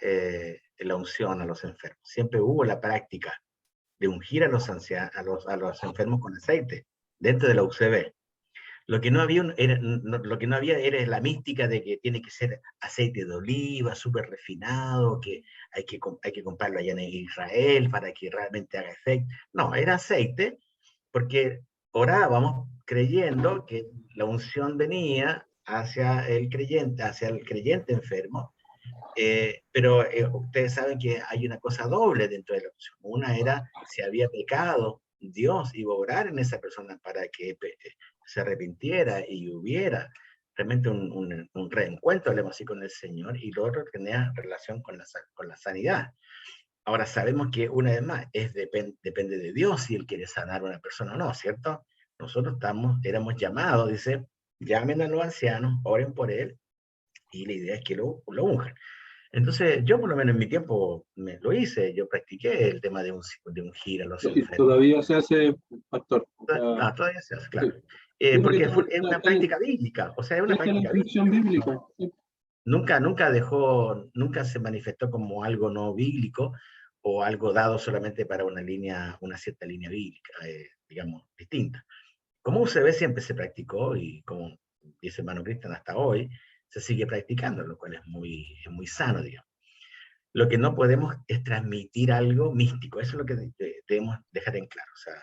[SPEAKER 1] la unción a los enfermos, siempre hubo la práctica de ungir a los enfermos con aceite dentro de la UCB. Lo que no había era la mística de que tiene que ser aceite de oliva, súper refinado, que hay que comprarlo allá en Israel para que realmente haga efecto. No, era aceite porque orábamos creyendo que la unción venía hacia el creyente enfermo, pero ustedes saben que hay una cosa doble dentro de la unción. Una era si había pecado, Dios iba a orar en esa persona para que se arrepintiera y hubiera realmente un reencuentro, hablemos así, con el Señor, y lo otro tenía relación con la sanidad. Ahora sabemos que una vez más, depende de Dios si Él quiere sanar a una persona o no, ¿cierto? Nosotros éramos llamados, dice, llamen a los ancianos, oren por él, y la idea es que lo unjan. Entonces, yo por lo menos en mi tiempo lo hice, yo practiqué el tema de ungir a los
[SPEAKER 7] Sí,
[SPEAKER 1] enfermos.
[SPEAKER 7] todavía se hace, pastor.
[SPEAKER 1] No, todavía se hace, claro.
[SPEAKER 7] Sí,
[SPEAKER 1] Porque
[SPEAKER 7] porque
[SPEAKER 1] es una práctica bíblica, o sea, es una
[SPEAKER 7] esta es la
[SPEAKER 1] práctica
[SPEAKER 7] instrucción
[SPEAKER 1] bíblica.
[SPEAKER 7] bíblica. Sí.
[SPEAKER 1] Nunca se manifestó como algo no bíblico o algo dado solamente para una cierta línea bíblica, digamos, distinta. Como UCB siempre se practicó y como dice hermano Cristian hasta hoy, se sigue practicando, lo cual es muy sano, digamos. Lo que no podemos es transmitir algo místico, eso es lo que debemos dejar en claro, o sea,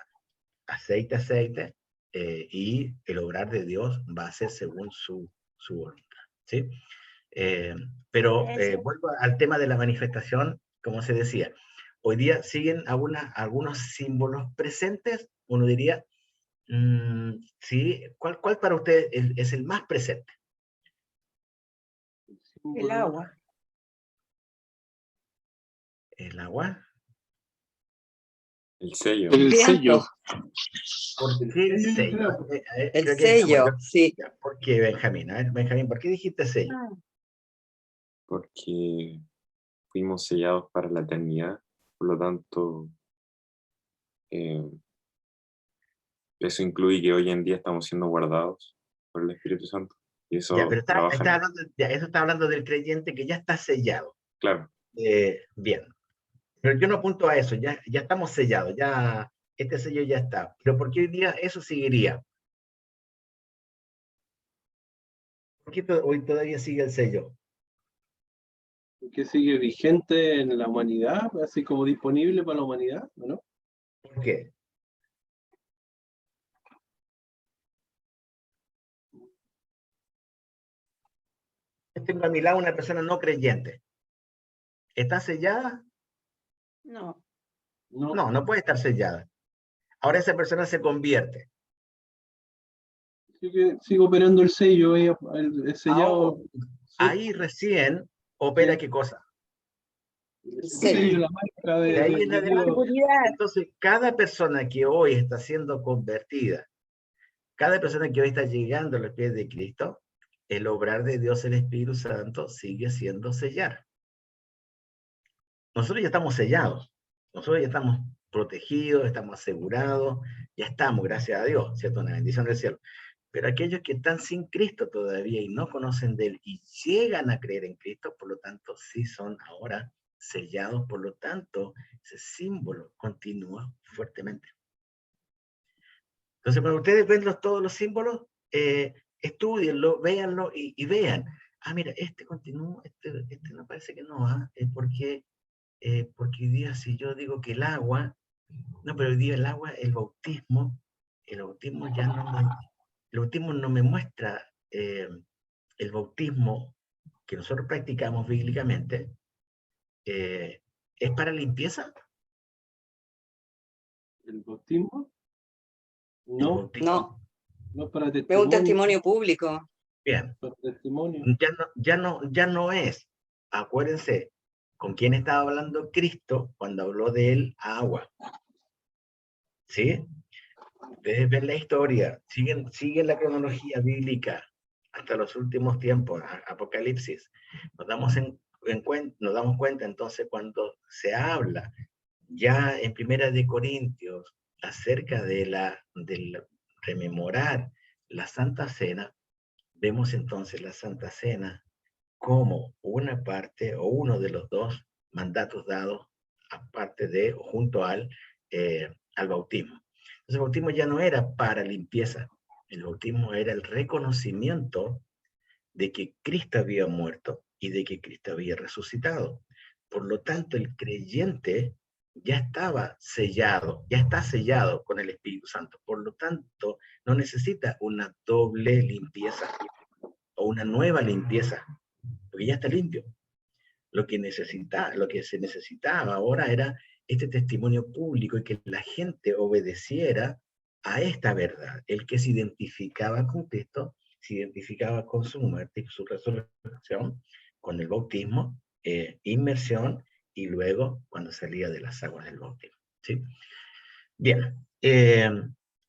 [SPEAKER 1] aceite, y el obrar de Dios va a ser según su voluntad, ¿sí? Pero vuelvo al tema de la manifestación, como se decía, hoy día siguen algunos símbolos presentes, uno diría, sí, ¿cuál para usted es el más presente?
[SPEAKER 6] El agua.
[SPEAKER 1] ¿El agua?
[SPEAKER 5] El sello.
[SPEAKER 7] El
[SPEAKER 3] Viento.
[SPEAKER 7] sello.
[SPEAKER 1] ¿Por qué el sello?
[SPEAKER 3] El
[SPEAKER 1] Creo que
[SPEAKER 3] sello, sí.
[SPEAKER 1] ¿Por qué, Benjamín? A ver, Benjamín, ¿por qué dijiste sello?
[SPEAKER 5] Porque fuimos sellados para la eternidad, por lo tanto, eso incluye que hoy en día estamos siendo guardados por el Espíritu Santo. Y eso
[SPEAKER 1] Ya, pero
[SPEAKER 5] trabaja en-
[SPEAKER 1] eso está hablando del creyente que ya está sellado.
[SPEAKER 5] Claro,
[SPEAKER 1] Bien. Pero yo no apunto a eso, ya estamos sellados, ya este sello ya está. Pero ¿por qué hoy día eso seguiría? ¿Por qué hoy todavía sigue el sello?
[SPEAKER 7] Que sigue vigente en la humanidad, así como disponible para la humanidad, ¿no?
[SPEAKER 1] ¿Por qué? Yo tengo a mi lado una persona no creyente. ¿Está sellada?
[SPEAKER 6] No.
[SPEAKER 7] No,
[SPEAKER 1] No, no puede estar sellada. Ahora esa persona se convierte.
[SPEAKER 7] sigue operando el sello, el sellado.
[SPEAKER 1] Ahí recién opera
[SPEAKER 7] Sí.
[SPEAKER 1] ¿qué cosa?
[SPEAKER 7] El
[SPEAKER 3] sello.
[SPEAKER 7] sello, la marca
[SPEAKER 1] De ahí en
[SPEAKER 7] de
[SPEAKER 1] adelante.
[SPEAKER 7] Dios.
[SPEAKER 6] Seguridad.
[SPEAKER 1] Entonces, cada persona que hoy está siendo convertida, cada persona que hoy está llegando a los pies de Cristo, el obrar de Dios, el Espíritu Santo, sigue siendo sellar. Nosotros ya estamos sellados, nosotros ya estamos protegidos, estamos asegurados, ya estamos, gracias a Dios, ¿cierto? Una bendición del cielo. Pero aquellos que están sin Cristo todavía y no conocen de Él y llegan a creer en Cristo, por lo tanto, sí son ahora sellados, por lo tanto, ese símbolo continúa fuertemente. Entonces, cuando ustedes ven todos los símbolos, estudienlo, véanlo y vean. Ah, mira, este continúa, este no parece que no, es porque hoy día si yo digo que el agua, no, pero hoy día el agua, el bautismo ya no el bautismo no me muestra el bautismo que nosotros practicamos bíblicamente, ¿es para limpieza?
[SPEAKER 7] El bautismo.
[SPEAKER 1] El
[SPEAKER 7] No,
[SPEAKER 1] bautismo,
[SPEAKER 7] no es para
[SPEAKER 3] Es un
[SPEAKER 7] testimonio.
[SPEAKER 3] testimonio público.
[SPEAKER 1] bien,
[SPEAKER 7] Para testimonio.
[SPEAKER 1] ya no es, acuérdense, con quién estaba hablando Cristo cuando habló de él agua, ¿sí? Ustedes ven la historia, siguen la cronología bíblica hasta los últimos tiempos, Apocalipsis. Nos damos cuenta entonces cuando se habla ya en Primera de Corintios acerca del rememorar la Santa Cena, vemos entonces la Santa Cena como una parte o uno de los dos mandatos dados aparte de o junto al bautismo. Entonces el bautismo ya no era para limpieza, el bautismo era el reconocimiento de que Cristo había muerto y de que Cristo había resucitado. Por lo tanto, el creyente ya estaba sellado, ya está sellado con el Espíritu Santo. Por lo tanto, no necesita una doble limpieza o una nueva limpieza, porque ya está limpio. Lo que se necesitaba ahora era este testimonio público y que la gente obedeciera a esta verdad. El que se identificaba con Cristo, se identificaba con su muerte y su resurrección, con el bautismo, inmersión y luego cuando salía de las aguas del bautismo. ¿Sí? Bien,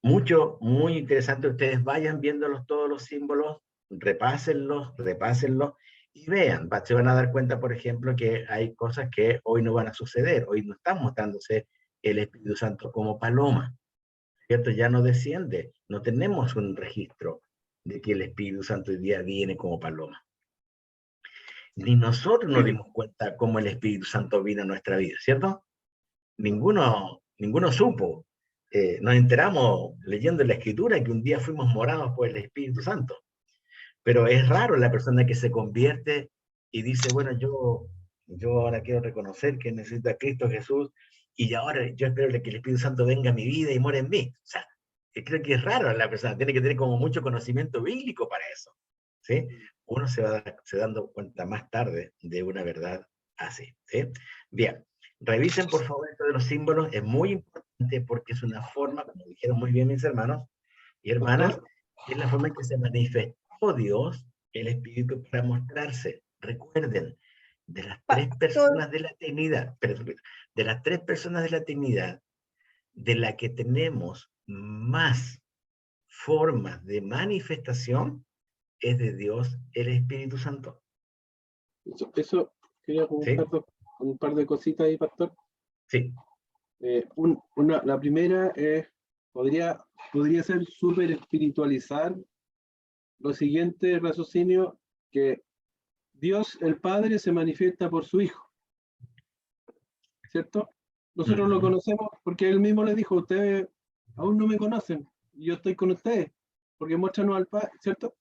[SPEAKER 1] muy interesante. Ustedes vayan viéndolos todos los símbolos, repásenlos, y vean, se van a dar cuenta, por ejemplo, que hay cosas que hoy no van a suceder. Hoy no está mostrándose el Espíritu Santo como paloma, ¿cierto? Ya no desciende, no tenemos un registro de que el Espíritu Santo hoy día viene como paloma. Ni nosotros nos dimos cuenta cómo el Espíritu Santo vino a nuestra vida, ¿cierto? Ninguno supo. Nos enteramos leyendo la Escritura que un día fuimos morados por el Espíritu Santo. Pero es raro la persona que se convierte y dice, bueno, yo ahora quiero reconocer que necesito a Cristo Jesús y ahora yo espero que el Espíritu Santo venga a mi vida y muera en mí. O sea, creo que es raro la persona, tiene que tener como mucho conocimiento bíblico para eso. ¿Sí? Uno se va dando cuenta más tarde de una verdad así. ¿Sí? Bien, revisen por favor esto de los símbolos, es muy importante porque es una forma, como dijeron muy bien mis hermanos y hermanas, es la forma en que se manifestó Dios, el Espíritu, para mostrarse. Recuerden, de las tres personas de la Trinidad, de las tres personas de la Trinidad, de la que tenemos más formas de manifestación, es de Dios el Espíritu Santo.
[SPEAKER 7] Eso quería comentar un par de cositas ahí, pastor.
[SPEAKER 1] Sí.
[SPEAKER 7] La primera es, podría ser súper espiritualizar lo siguiente raciocinio, que Dios el Padre se manifiesta por su Hijo, ¿cierto? Nosotros lo conocemos porque Él mismo le dijo, ustedes aún no me conocen, y yo estoy con ustedes, porque muéstranos al Padre, ¿cierto?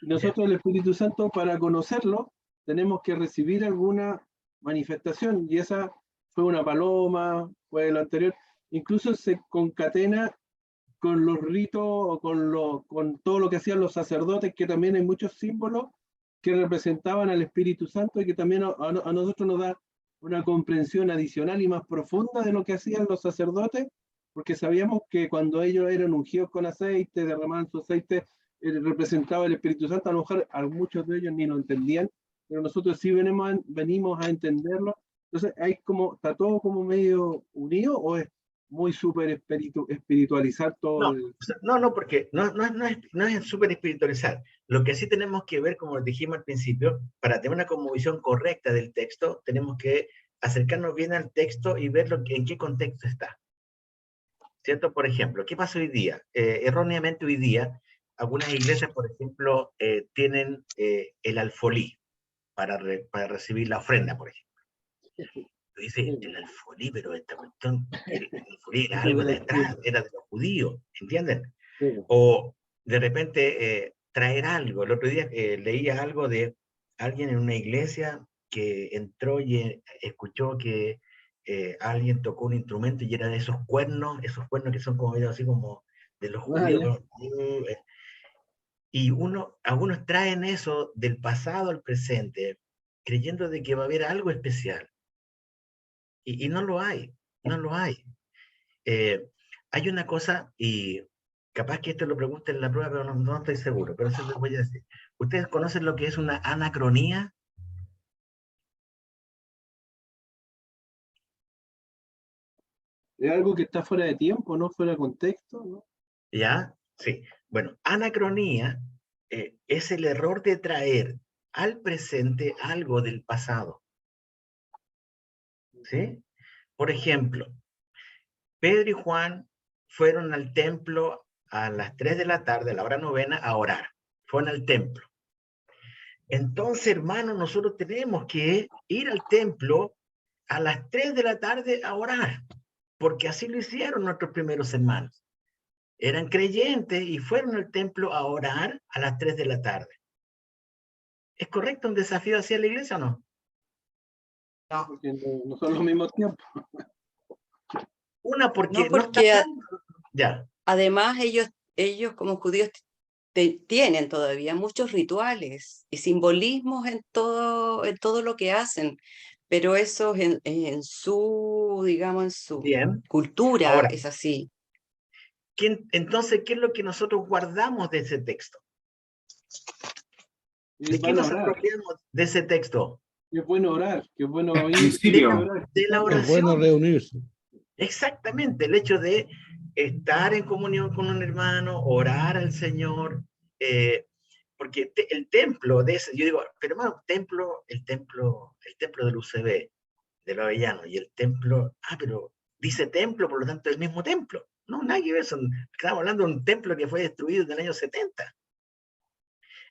[SPEAKER 7] Y nosotros el Espíritu Santo, para conocerlo, tenemos que recibir alguna manifestación, y esa fue una paloma, fue lo anterior, incluso se concatena con los ritos o con todo lo que hacían los sacerdotes, que también hay muchos símbolos que representaban al Espíritu Santo y que también a nosotros nos da una comprensión adicional y más profunda de lo que hacían los sacerdotes, porque sabíamos que cuando ellos eran ungidos con aceite, derramaban su aceite, representaba el Espíritu Santo. A lo mejor a muchos de ellos ni lo entendían, pero nosotros sí venimos a entenderlo. Entonces, ¿está todo como medio unido o es muy súper espiritualizar todo?
[SPEAKER 1] No, porque no es súper espiritualizar. Lo que sí tenemos que ver, como dijimos al principio, para tener una cosmovisión correcta del texto, tenemos que acercarnos bien al texto y ver en qué contexto está. ¿Cierto? Por ejemplo, ¿qué pasa hoy día? Erróneamente hoy día, algunas iglesias, por ejemplo, tienen el alfolí para recibir la ofrenda, por ejemplo. Dice el alfolí, pero esta cuestión, el alfolí era algo de atrás, era de los judíos, ¿entienden? O de repente traer algo. El otro día leía algo de alguien en una iglesia que entró y escuchó que alguien tocó un instrumento y era de esos cuernos que son como así como de los judíos. Y algunos traen eso del pasado al presente, creyendo de que va a haber algo especial. Y no lo hay, no lo hay. Hay una cosa, y capaz que esto lo pregunten en la prueba, pero no estoy seguro, pero eso les voy a decir. ¿Ustedes conocen lo que es una anacronía?
[SPEAKER 7] Es algo que está fuera de tiempo, no fuera de contexto, ¿no?
[SPEAKER 1] ¿Ya? Sí. Bueno, anacronía es el error de traer al presente algo del pasado. ¿Sí? Por ejemplo, Pedro y Juan fueron al templo a las 3 de la tarde, a la hora novena, a orar. Fueron al templo. Entonces, hermanos, nosotros tenemos que ir al templo a las 3 de la tarde a orar, porque así lo hicieron nuestros primeros hermanos. Eran creyentes y fueron al templo a orar a las 3 de la tarde. ¿Es correcto un desafío hacia la iglesia o no?
[SPEAKER 7] No, porque no son los mismos tiempos.
[SPEAKER 1] Una, porque
[SPEAKER 3] No, porque
[SPEAKER 1] ya.
[SPEAKER 3] además ellos como judíos tienen todavía muchos rituales y simbolismos en todo lo que hacen, pero eso en su, digamos, en su
[SPEAKER 1] Bien.
[SPEAKER 3] cultura
[SPEAKER 1] Ahora,
[SPEAKER 3] es así.
[SPEAKER 1] Entonces, ¿qué es lo que nosotros guardamos de ese texto? ¿De qué nos apropiamos de ese texto?
[SPEAKER 7] Qué bueno orar, qué bueno oír.
[SPEAKER 2] Principio.
[SPEAKER 7] orar.
[SPEAKER 1] De la
[SPEAKER 8] Es bueno
[SPEAKER 1] oración.
[SPEAKER 8] reunirse.
[SPEAKER 1] Exactamente, el hecho de estar en comunión con un hermano, orar al Señor, porque el templo de ese, yo digo, pero hermano, el templo del UCB, del Avellano, y el templo, pero dice templo, por lo tanto, el mismo templo. No, nada que ver, estamos hablando de un templo que fue destruido en el año 70.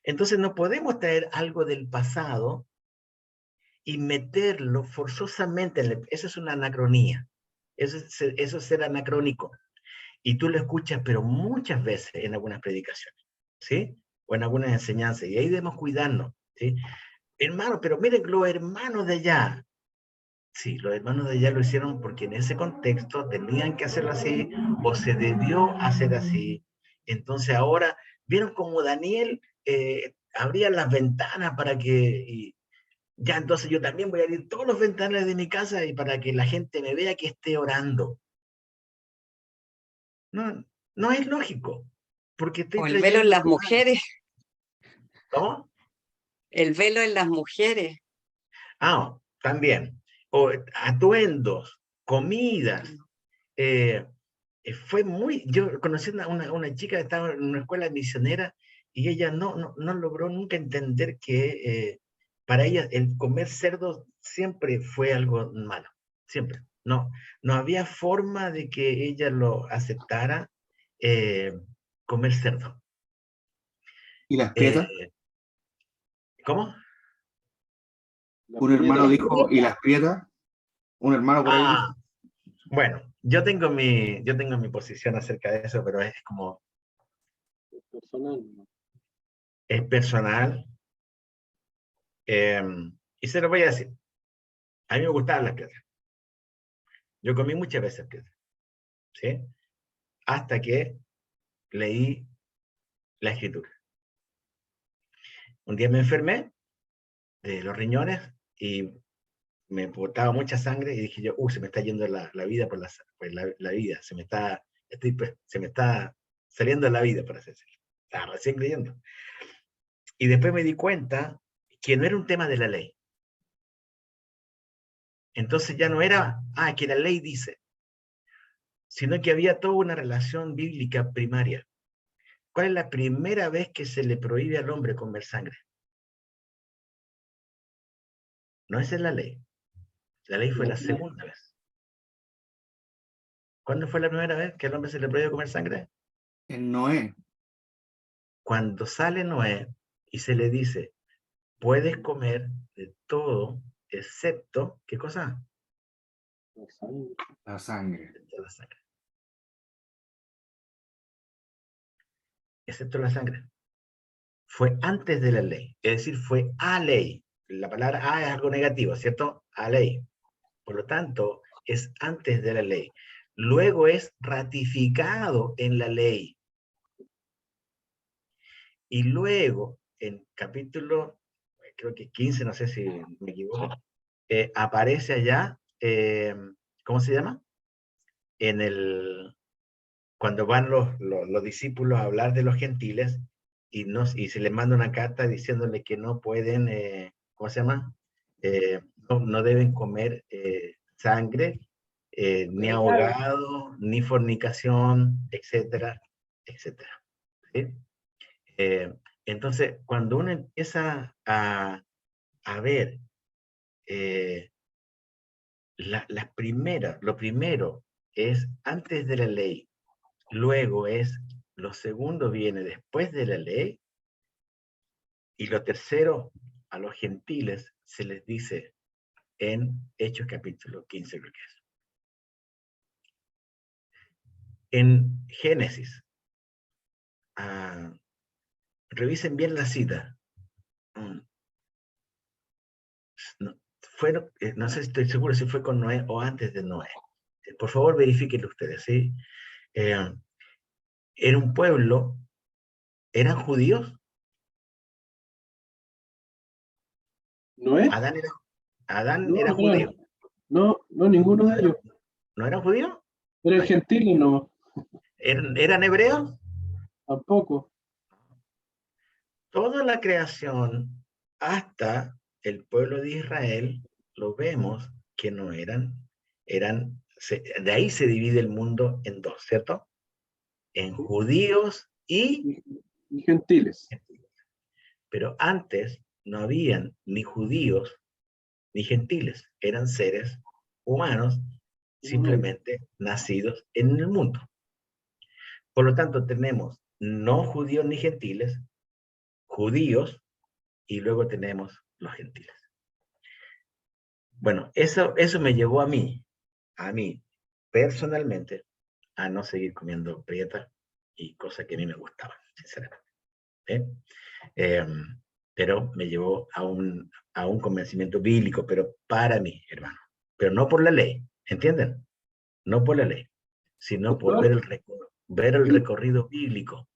[SPEAKER 1] Entonces no podemos traer algo del pasado y meterlo forzosamente, eso es una anacronía, eso es ser anacrónico. Y tú lo escuchas, pero muchas veces en algunas predicaciones, ¿sí? O en algunas enseñanzas, y ahí debemos cuidarnos, ¿sí? Hermano, pero miren, los hermanos de allá, sí, los hermanos de allá lo hicieron porque en ese contexto tenían que hacerlo así, o se debió hacer así. Entonces ahora, vieron como Daniel abría las ventanas para que, ya entonces yo también voy a abrir todos los ventanales de mi casa y para que la gente me vea que esté orando. No, no es lógico, porque estoy
[SPEAKER 3] O el velo en las
[SPEAKER 1] trayendo...
[SPEAKER 3] mujeres,
[SPEAKER 1] ¿Cómo?
[SPEAKER 3] el velo en las mujeres.
[SPEAKER 1] También. O atuendos, comidas. Fue muy... Yo conocí una chica que estaba en una escuela misionera y ella no logró nunca entender que para ella el comer cerdo siempre fue algo malo. Siempre. No había forma de que ella lo aceptara comer cerdo.
[SPEAKER 2] ¿Y las prietas?
[SPEAKER 1] ¿Cómo?
[SPEAKER 2] Un hermano dijo, ¿y las prietas? Un hermano por ahí dijo.
[SPEAKER 1] Bueno, yo tengo mi posición acerca de eso, pero es como...
[SPEAKER 7] Personal.
[SPEAKER 1] Es personal. Y se lo voy a decir. A mí me gustaban las piedras. Yo comí muchas veces piedras. ¿Sí? Hasta que leí la escritura. Un día me enfermé de los riñones y me botaba mucha sangre y dije yo, se me está yendo la vida por la vida, se me está saliendo la vida, por así decirlo. Estaba recién creyendo. Y después me di cuenta que no era un tema de la ley. Entonces ya no era, que la ley dice, sino que había toda una relación bíblica primaria. ¿Cuál es la primera vez que se le prohíbe al hombre comer sangre? No esa es la ley. La ley fue la segunda vez. ¿Cuándo fue la primera vez que al hombre se le prohíbe comer sangre?
[SPEAKER 2] En Noé.
[SPEAKER 1] Cuando sale Noé y se le dice, puedes comer de todo, excepto, ¿qué cosa?
[SPEAKER 2] La sangre.
[SPEAKER 1] Excepto la sangre. Excepto la sangre. Fue antes de la ley, es decir, fue a ley. La palabra a es algo negativo, ¿cierto? A ley. Por lo tanto, es antes de la ley. Luego es ratificado en la ley. Y luego, en capítulo, creo que 15, no sé si me equivoco, aparece allá, ¿cómo se llama? Cuando van los discípulos a hablar de los gentiles y se les manda una carta diciéndole que no pueden, ¿cómo se llama? No deben comer sangre, ni ahogado, ni fornicación, etcétera, etcétera. ¿Sí? Entonces, cuando uno empieza a ver lo primero es antes de la ley, luego lo segundo viene después de la ley, y lo tercero a los gentiles se les dice en Hechos capítulo 15, creo que es. En Génesis, revisen bien la cita. No sé si estoy seguro si fue con Noé o antes de Noé. Por favor, verifíquenlo ustedes, ¿sí? Era un pueblo, ¿eran judíos?
[SPEAKER 7] ¿No es?
[SPEAKER 1] Adán
[SPEAKER 7] No,
[SPEAKER 1] era judío.
[SPEAKER 7] no, ninguno de ellos.
[SPEAKER 1] ¿No eran judíos?
[SPEAKER 7] Pero el gentil no,
[SPEAKER 1] ¿Eran hebreos?
[SPEAKER 7] tampoco.
[SPEAKER 1] Toda la creación hasta el pueblo de Israel, lo vemos que no de ahí se divide el mundo en dos, ¿cierto? En judíos y
[SPEAKER 7] Y gentiles.
[SPEAKER 1] gentiles. Pero antes no habían ni judíos ni gentiles, eran seres humanos simplemente nacidos en el mundo. Por lo tanto, tenemos no judíos ni gentiles, judíos, y luego tenemos los gentiles. Bueno, eso me llevó a mí personalmente, a no seguir comiendo prieta y cosas que a mí me gustaban, sinceramente. Pero me llevó a un convencimiento bíblico, pero para mí, hermano. Pero no por la ley, ¿entienden? No por la ley, sino por ver el recorrido bíblico,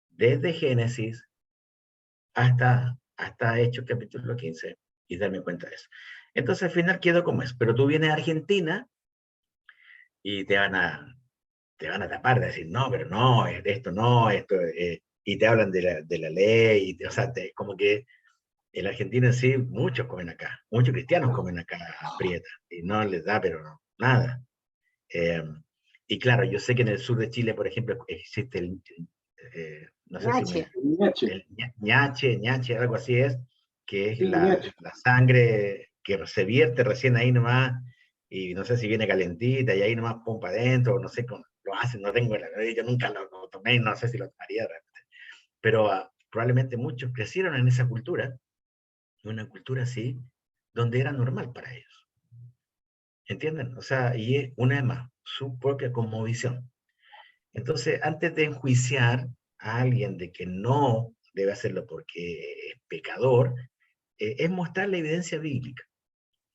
[SPEAKER 1] desde Génesis hasta Hechos capítulo 15, y darme cuenta de eso. Entonces al final quedo como es. Pero tú vienes a Argentina y te van a tapar de decir, no, pero no, esto no, y te hablan de la ley, o sea, como que en Argentina en sí, muchos comen acá, muchos cristianos comen acá prieta, y no les da, pero no, nada. Y claro, yo sé que en el sur de Chile, por ejemplo, existe no sé si el ñache, algo así es, que es
[SPEAKER 7] Sí,
[SPEAKER 1] la sangre que se vierte recién ahí nomás, y no sé si viene calentita, y ahí nomás pum para adentro, no sé cómo lo hacen, no tengo yo nunca lo tomé, no sé si lo tomaría realmente. Pero probablemente muchos crecieron en esa cultura, una cultura así, donde era normal para ellos. ¿Entienden? O sea, y es una vez más, su propia cosmovisión. Entonces, antes de enjuiciar a alguien de que no debe hacerlo porque es pecador, es mostrar la evidencia bíblica.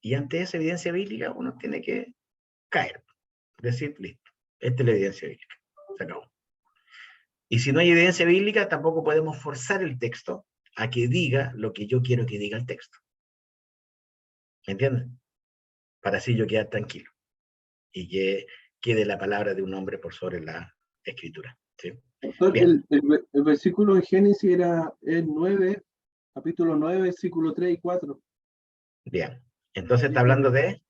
[SPEAKER 1] Y ante esa evidencia bíblica uno tiene que caer, decir, listo, esta es la evidencia bíblica, se acabó. Y si no hay evidencia bíblica, tampoco podemos forzar el texto a que diga lo que yo quiero que diga el texto. ¿Me entienden? Para así yo quedar tranquilo. Y que quede la palabra de un hombre por sobre la escritura. ¿Sí?
[SPEAKER 7] El versículo en Génesis era el 9, capítulo 9, versículo 3 y 4.
[SPEAKER 1] Bien. Entonces está hablando de...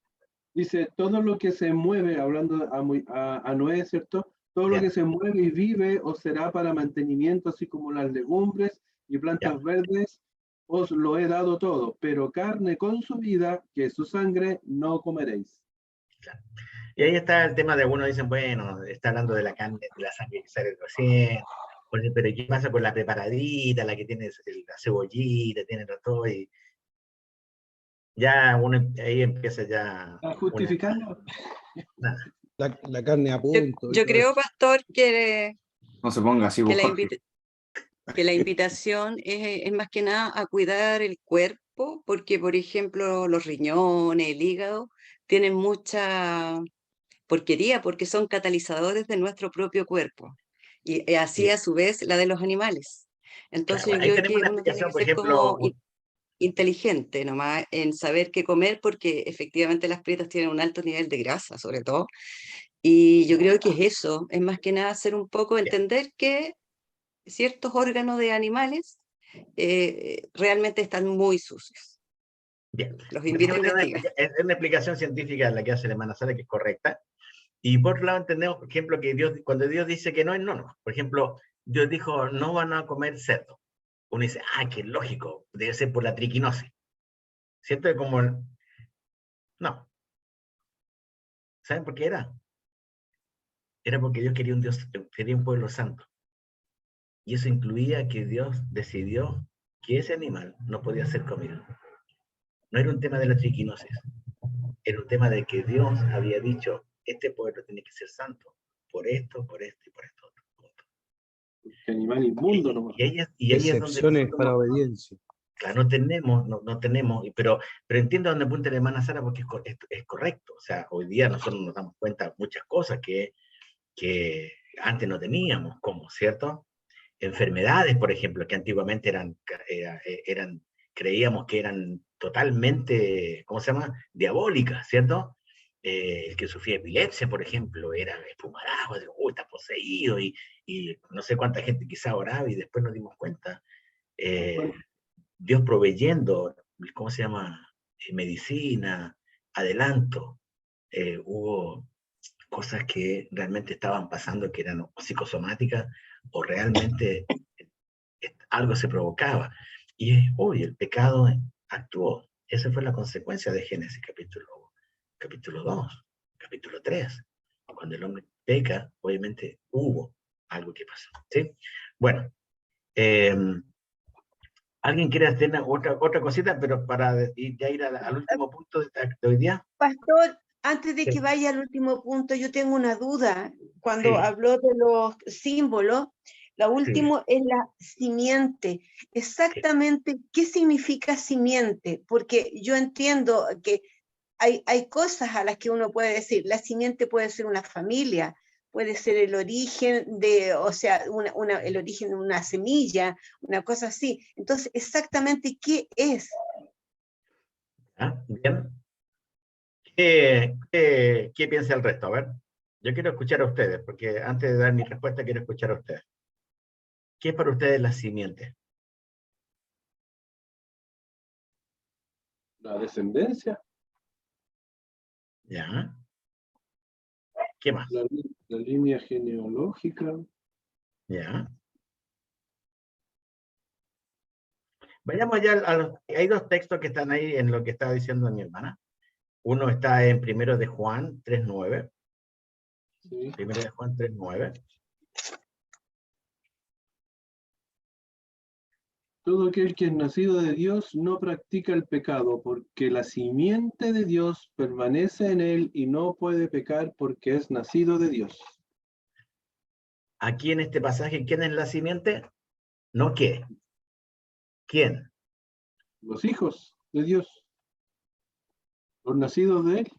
[SPEAKER 7] Dice, todo lo que se mueve, hablando a Noé, ¿cierto? Todo
[SPEAKER 1] Bien.
[SPEAKER 7] lo que se mueve y vive os será para mantenimiento, así como las legumbres y plantas verdes, os lo he dado todo, pero carne con su vida, que es su sangre, no comeréis.
[SPEAKER 1] Claro. Y ahí está el tema de algunos dicen, bueno, está hablando de la carne, de la sangre que sale recién, pero ¿qué pasa con la preparadita, la que tiene la cebollita, tiene todo? Y ya uno ahí empieza ya...
[SPEAKER 7] ¿Está justificando?
[SPEAKER 1] Nada.
[SPEAKER 8] La carne a punto.
[SPEAKER 3] Yo creo, pastor, que
[SPEAKER 9] No se ponga así, Jorge.
[SPEAKER 3] que la invitación es más que nada a cuidar el cuerpo, porque, por ejemplo, los riñones, el hígado, tienen mucha porquería porque son catalizadores de nuestro propio cuerpo. Y así
[SPEAKER 1] Sí.
[SPEAKER 3] a su vez la de los animales. Entonces
[SPEAKER 1] Claro,
[SPEAKER 3] yo
[SPEAKER 1] ahí
[SPEAKER 3] creo
[SPEAKER 1] tenemos
[SPEAKER 3] que
[SPEAKER 1] una
[SPEAKER 3] uno tiene
[SPEAKER 1] explicación,
[SPEAKER 3] que
[SPEAKER 1] por
[SPEAKER 3] ser como
[SPEAKER 1] ejemplo,
[SPEAKER 3] inteligente nomás en saber qué comer, porque efectivamente las prietas tienen un alto nivel de grasa, sobre todo. Y yo creo que es eso, es más que nada hacer un poco, entender que ciertos órganos de animales realmente están muy sucios.
[SPEAKER 1] bien.
[SPEAKER 3] Los invito a investigar.
[SPEAKER 1] Es una explicación científica la que hace la hermana Sara, que es correcta. Y por otro lado entendemos, por ejemplo, que cuando Dios dice que no, es no. Por ejemplo, Dios dijo, no van a comer cerdo. Uno dice, qué lógico, debe ser por la triquinosis. ¿Cierto? Como, no. ¿Saben por qué era? Era porque Dios quería un pueblo santo. Y eso incluía que Dios decidió que ese animal no podía ser comido. No era un tema de la triquinosis. Era un tema de que Dios había dicho, este pueblo tiene que ser santo, por esto y por esto otro.
[SPEAKER 7] Que animal inmundo nomás.
[SPEAKER 1] Y ahí es donde
[SPEAKER 8] Excepciones para obediencia.
[SPEAKER 1] Claro, no tenemos, pero entiendo dónde apunta la hermana Sara, porque es correcto. O sea, hoy día nosotros nos damos cuenta de muchas cosas que antes no teníamos, como, ¿cierto? Enfermedades, por ejemplo, que antiguamente creíamos que eran totalmente, ¿cómo se llama? Diabólicas, ¿cierto? El que sufría epilepsia, por ejemplo, era espumarado, está poseído, y no sé cuánta gente quizá oraba y después nos dimos cuenta. Dios proveyendo ¿cómo se llama? Medicina, adelanto. Hubo cosas que realmente estaban pasando que eran psicosomáticas o realmente algo se provocaba. Y es obvio, el pecado actuó. Esa fue la consecuencia de Génesis capítulo 2, capítulo 3. Cuando el hombre peca, obviamente hubo algo que pasó. ¿Sí? Bueno, ¿alguien quiere hacer otra cosita, pero para ya ir al último punto de hoy día?
[SPEAKER 6] Pastor, antes de
[SPEAKER 1] Sí.
[SPEAKER 6] que vaya al último punto, yo tengo una duda. Cuando
[SPEAKER 1] Sí.
[SPEAKER 6] habló de los símbolos, la última es la simiente. Exactamente, ¿qué significa simiente? Porque yo entiendo que hay cosas a las que uno puede decir, la simiente puede ser una familia, puede ser el origen de, o sea, el origen de una semilla, una cosa así. Entonces, exactamente, ¿qué es?
[SPEAKER 1] ¿Ah? Bien. ¿Qué piensa el resto? A ver, yo quiero escuchar a ustedes, porque antes de dar mi respuesta quiero escuchar a ustedes. ¿Qué es para ustedes la simiente?
[SPEAKER 7] La descendencia,
[SPEAKER 1] ¿Ya? ¿Qué más?
[SPEAKER 7] la línea genealógica.
[SPEAKER 1] ¿Ya? Vayamos ya hay dos textos que están ahí en lo que estaba diciendo mi hermana. Uno está en 1 de Juan 3:9.
[SPEAKER 7] Sí.
[SPEAKER 1] 1 de Juan 3:9.
[SPEAKER 7] Todo aquel que es nacido de Dios no practica el pecado, porque la simiente de Dios permanece en él y no puede pecar porque es nacido de Dios.
[SPEAKER 1] Aquí en este pasaje, ¿quién es la simiente? No qué. ¿Quién?
[SPEAKER 7] Los hijos de Dios, los nacidos de él.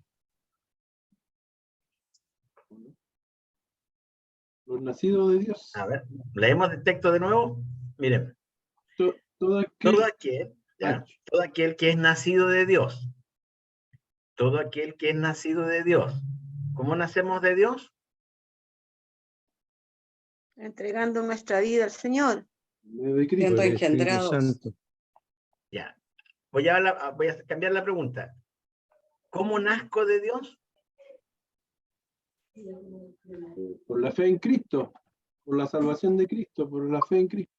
[SPEAKER 7] Los nacidos de Dios.
[SPEAKER 1] A ver, leemos el texto de nuevo. Miren,
[SPEAKER 7] Todo
[SPEAKER 1] todo
[SPEAKER 7] aquel,
[SPEAKER 1] aquel que es nacido de Dios. Todo aquel que es nacido de Dios. ¿Cómo nacemos de Dios?
[SPEAKER 6] Entregando nuestra vida al Señor.
[SPEAKER 7] de Cristo.
[SPEAKER 3] Siendo
[SPEAKER 8] Por el Espíritu
[SPEAKER 3] engendrados.
[SPEAKER 8] Santo.
[SPEAKER 1] Ya. Voy a cambiar la pregunta. ¿Cómo nazco de Dios?
[SPEAKER 7] Por la fe en Cristo, por la salvación de Cristo, por la fe en Cristo.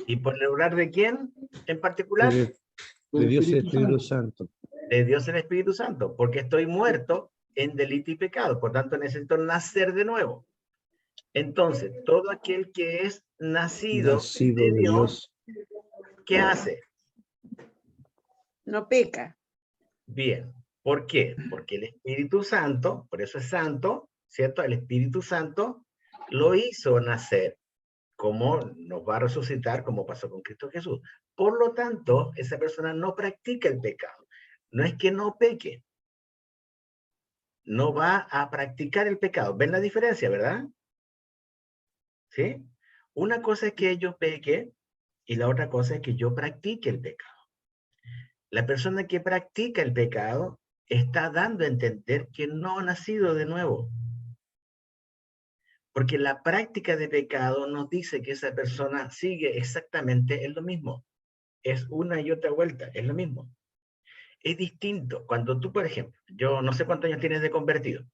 [SPEAKER 1] ¿Y por el obrar de quién en
[SPEAKER 8] Por
[SPEAKER 1] particular?
[SPEAKER 8] de Dios el Espíritu Santo.
[SPEAKER 1] De Dios el Espíritu Santo, porque estoy muerto en delito y pecado, por tanto necesito nacer de nuevo. Entonces, todo aquel que es nacido
[SPEAKER 8] Nacido
[SPEAKER 1] de
[SPEAKER 8] de
[SPEAKER 1] Dios,
[SPEAKER 8] Dios.
[SPEAKER 1] ¿qué hace?
[SPEAKER 6] No peca.
[SPEAKER 1] Bien. ¿Por qué? Porque el Espíritu Santo, por eso es santo, ¿cierto? El Espíritu Santo lo hizo nacer, como nos va a resucitar, como pasó con Cristo Jesús. Por lo tanto, esa persona no practica el pecado. No es que no peque, no va a practicar el pecado. ¿Ven la diferencia, verdad? ¿Sí? Una cosa es que yo peque y la otra cosa es que yo practique el pecado. La persona que practica el pecado está dando a entender que no ha nacido de nuevo. Porque la práctica de pecado nos dice que esa persona sigue exactamente en lo mismo. Es una y otra vuelta, es lo mismo. Es distinto. Cuando tú, por ejemplo, yo no sé cuántos años tienes de convertido.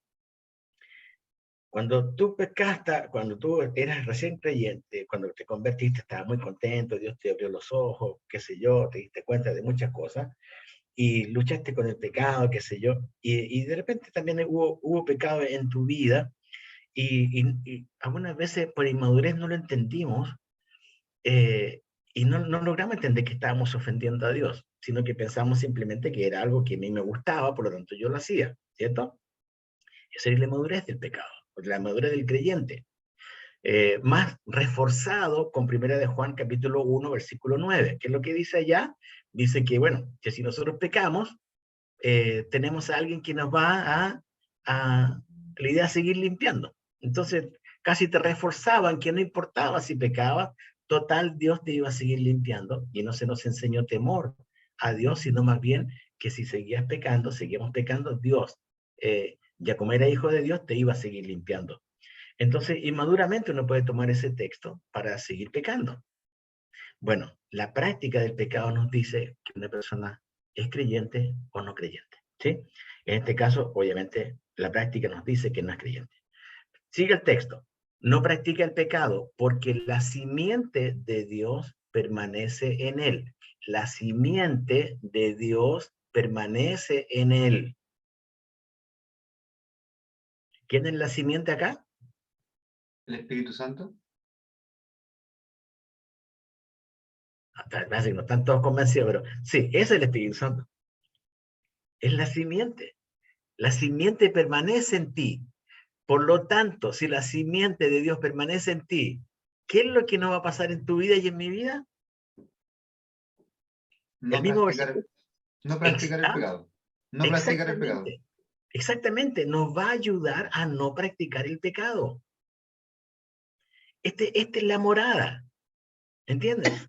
[SPEAKER 1] Cuando tú pecaste, cuando tú eras recién creyente, cuando te convertiste, estabas muy contento, Dios te abrió los ojos, qué sé yo, te diste cuenta de muchas cosas, y luchaste con el pecado, qué sé yo, y de repente también hubo pecado en tu vida, y algunas veces por inmadurez no lo entendimos, y no logramos entender que estábamos ofendiendo a Dios, sino que pensamos simplemente que era algo que a mí me gustaba, por lo tanto yo lo hacía, ¿cierto? Esa es la inmadurez del pecado, la inmadurez del creyente. Más reforzado con 1 de Juan capítulo 1, versículo 9. ¿Qué es lo que dice allá? Dice que, bueno, que si nosotros pecamos, tenemos a alguien que nos va a la idea de seguir limpiando. Entonces, casi te reforzaban que no importaba si pecabas, total, Dios te iba a seguir limpiando, y no se nos enseñó temor a Dios, sino más bien que si seguías pecando, seguíamos pecando, Dios, ya como era hijo de Dios, te iba a seguir limpiando. Entonces, inmaduramente uno puede tomar ese texto para seguir pecando. Bueno, la práctica del pecado nos dice que una persona es creyente o no creyente, ¿sí? En este caso, obviamente, la práctica nos dice que no es creyente. Sigue el texto. No practica el pecado porque la simiente de Dios permanece en él. La simiente de Dios permanece en él. ¿Quién es la simiente acá?
[SPEAKER 2] ¿El Espíritu Santo?
[SPEAKER 1] Parece que no están todos convencidos, pero sí, es el Espíritu Santo. Es la simiente. La simiente permanece en ti. Por lo tanto, si la simiente de Dios permanece en ti, ¿qué es lo que no va a pasar en tu vida y en mi vida?
[SPEAKER 2] No
[SPEAKER 1] El mismo
[SPEAKER 2] practicar,
[SPEAKER 1] versículo.
[SPEAKER 2] no practicar el pecado. No practicar el pecado.
[SPEAKER 1] Exactamente. Exactamente. Nos va a ayudar a no practicar el pecado. Esta es la morada. ¿Entiendes?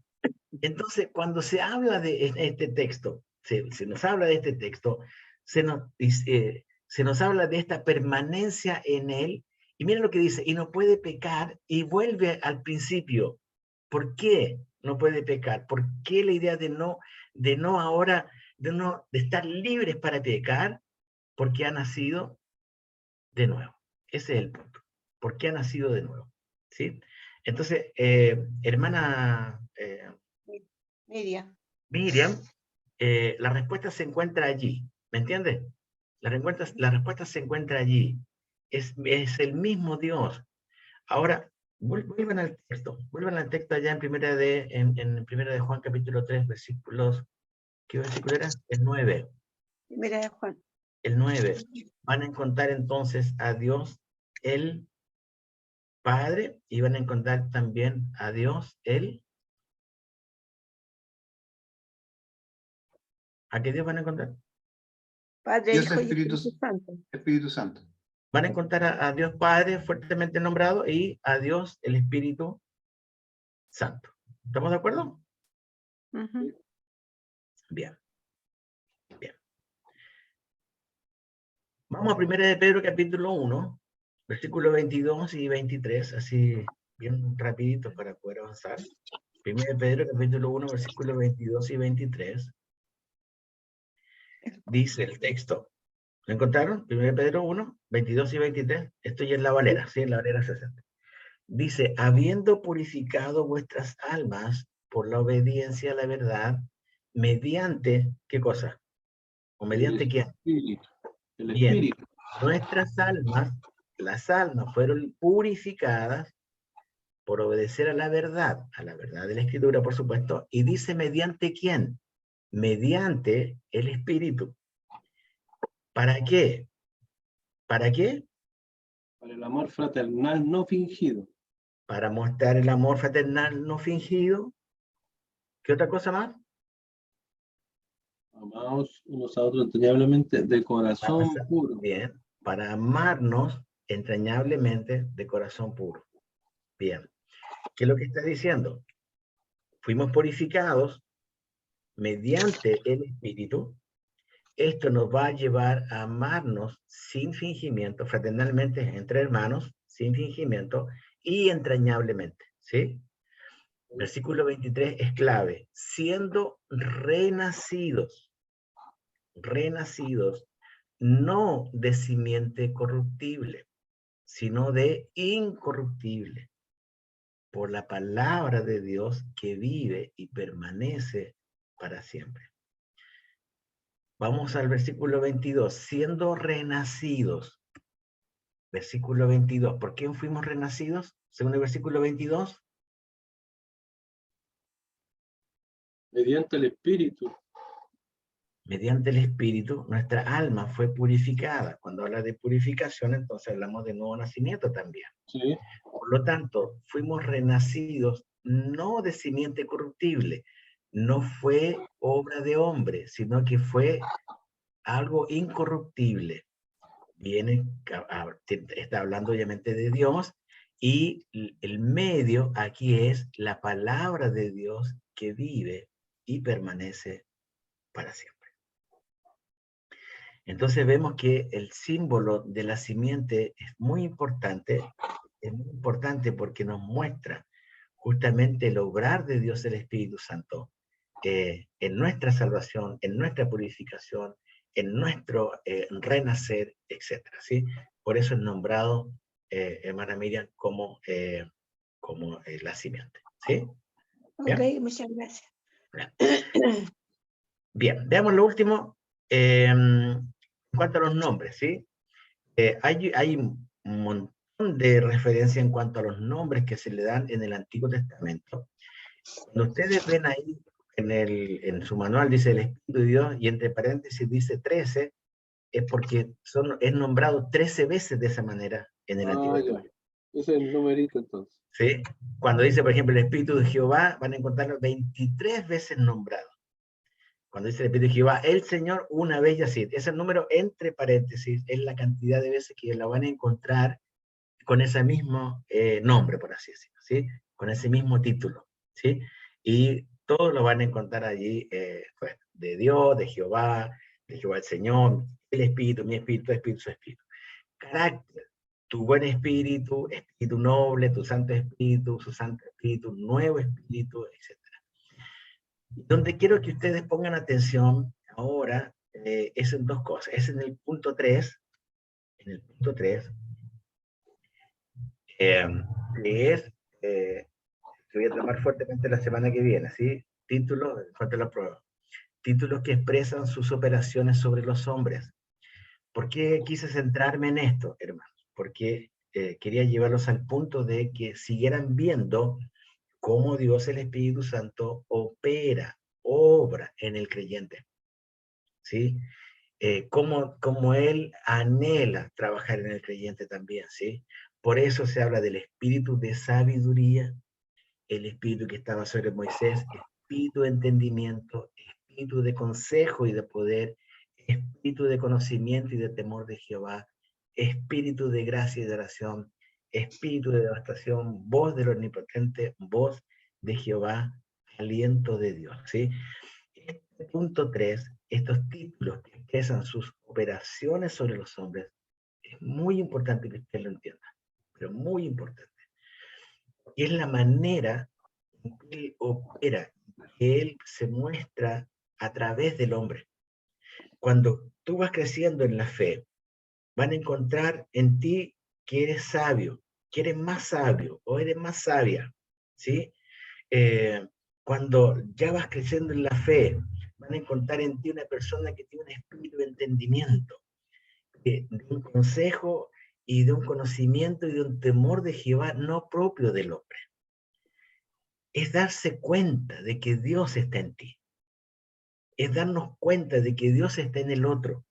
[SPEAKER 1] Entonces, cuando se habla de este texto, se nos habla de este texto, se nos habla de esta permanencia en él, y miren lo que dice, y no puede pecar, y vuelve al principio. ¿Por qué no puede pecar? ¿Por qué la idea de no ahora, de estar libres para pecar? Porque ha nacido de nuevo. Ese es el punto. Porque ha nacido de nuevo. ¿Sí? Entonces, hermana
[SPEAKER 6] Miriam.
[SPEAKER 1] Miriam, la respuesta se encuentra allí. ¿Me entiendes? La respuesta se encuentra allí. Es el mismo Dios. Ahora, vuelvan al texto. Vuelvan al texto allá en primera de Juan capítulo 3, versículos. ¿Qué versículo era? El 9.
[SPEAKER 6] Primera de Juan.
[SPEAKER 1] El 9. Van a encontrar entonces a Dios el Padre y van a encontrar también a Dios el... ¿A qué Dios van a encontrar?
[SPEAKER 6] Padre,
[SPEAKER 2] Dios
[SPEAKER 6] Hijo y
[SPEAKER 2] Espíritu,
[SPEAKER 6] Espíritu Santo.
[SPEAKER 2] Espíritu Santo.
[SPEAKER 1] Van a encontrar a Dios Padre fuertemente nombrado y a Dios el Espíritu Santo. ¿Estamos de acuerdo?
[SPEAKER 6] Ujú.
[SPEAKER 1] Bien. Bien. Vamos a 1 de Pedro capítulo 1, versículos 22 y 23, así bien rapidito para poder avanzar. 1 de Pedro capítulo 1, versículos 22 y 23. Dice el texto. ¿Lo encontraron? 1 de Pedro 1, 22 y 23. Esto ya es la Valera, ¿sí? La Valera 60. Dice, habiendo purificado vuestras almas por la obediencia a la verdad, mediante, ¿qué cosa? ¿O mediante quién?
[SPEAKER 7] El
[SPEAKER 1] Bien,
[SPEAKER 7] Espíritu.
[SPEAKER 1] nuestras almas, las almas fueron purificadas por obedecer a la verdad de la Escritura, por supuesto, y dice mediante quién? Mediante el Espíritu. ¿Para qué? ¿Para qué?
[SPEAKER 7] Para el amor fraternal no fingido.
[SPEAKER 1] Para mostrar el amor fraternal no fingido. ¿Qué otra cosa más?
[SPEAKER 7] Amados unos a otros entrañablemente de corazón puro.
[SPEAKER 1] Bien, para amarnos entrañablemente de corazón puro. Bien, ¿qué es lo que está diciendo? Fuimos purificados mediante el Espíritu. Esto nos va a llevar a amarnos sin fingimiento, fraternalmente entre hermanos, sin fingimiento y entrañablemente, ¿sí? Versículo 23 es clave. Siendo renacidos, no de simiente corruptible, sino de incorruptible, por la palabra de Dios que vive y permanece para siempre. Vamos al versículo 22, siendo renacidos. Versículo 22, ¿por quién fuimos renacidos? Según el versículo 22.
[SPEAKER 7] Mediante el Espíritu.
[SPEAKER 1] Mediante el Espíritu, nuestra alma fue purificada. Cuando habla de purificación, entonces hablamos de nuevo nacimiento también.
[SPEAKER 7] Sí.
[SPEAKER 1] Por lo tanto, fuimos renacidos no de simiente corruptible, no fue obra de hombre, sino que fue algo incorruptible. Está hablando obviamente de Dios, y el medio aquí es la palabra de Dios que vive y permanece para siempre. Entonces vemos que el símbolo de la simiente es muy importante porque nos muestra justamente el obrar de Dios el Espíritu Santo en nuestra salvación, en nuestra purificación, en nuestro renacer, etc. ¿sí? Por eso es nombrado, hermana Miriam, como la simiente. ¿Sí?
[SPEAKER 6] Ok, muchas gracias.
[SPEAKER 1] Bien, veamos lo último en cuanto a los nombres. ¿Sí? Hay un montón de referencias en cuanto a los nombres que se le dan en el Antiguo Testamento. Cuando ustedes ven ahí en su manual dice el Espíritu de Dios y entre paréntesis dice 13, es porque es nombrado 13 veces de esa manera en el Antiguo Testamento.
[SPEAKER 7] Ese es el numerito entonces.
[SPEAKER 1] ¿Sí? Cuando dice, por ejemplo, el Espíritu de Jehová, van a encontrarlo 23 veces nombrado. Cuando dice el Espíritu de Jehová, el Señor, una vez y así. Ese número entre paréntesis es la cantidad de veces que la van a encontrar con ese mismo nombre, por así decirlo, ¿sí? Con ese mismo título, ¿sí? Y todos lo van a encontrar allí, pues, de Dios, de Jehová el Señor, el Espíritu, mi Espíritu, tu Espíritu, su Espíritu. Carácter, tu buen Espíritu, Espíritu noble, tu Santo Espíritu, su Santo Espíritu, nuevo Espíritu, etc. Donde quiero que ustedes pongan atención ahora es en dos cosas. Es en el punto 3, que es, que voy a tomar fuertemente la semana que viene, ¿sí? Títulos, falta la prueba. Títulos que expresan sus operaciones sobre los hombres. ¿Por qué quise centrarme en esto, hermanos? Porque quería llevarlos al punto de que siguieran viendo cómo Dios el Espíritu Santo obra en el creyente, ¿sí? Cómo Él anhela trabajar en el creyente también, ¿sí? Por eso se habla del espíritu de sabiduría, el espíritu que estaba sobre Moisés, espíritu de entendimiento, espíritu de consejo y de poder, espíritu de conocimiento y de temor de Jehová, espíritu de gracia y de oración, espíritu de devastación, voz del omnipotente, voz de Jehová, aliento de Dios, ¿sí? Este punto 3, estos títulos que expresan sus operaciones sobre los hombres, es muy importante que usted lo entienda, pero muy importante. Y es la manera en que Él opera, que Él se muestra a través del hombre. Cuando tú vas creciendo en la fe, van a encontrar en ti que eres sabio, que eres más sabio o eres más sabia, ¿sí? Cuando ya vas creciendo en la fe, van a encontrar en ti una persona que tiene un espíritu de entendimiento, de un consejo y de un conocimiento y de un temor de Jehová no propio del hombre. Es darse cuenta de que Dios está en ti. Es darnos cuenta de que Dios está en el otro.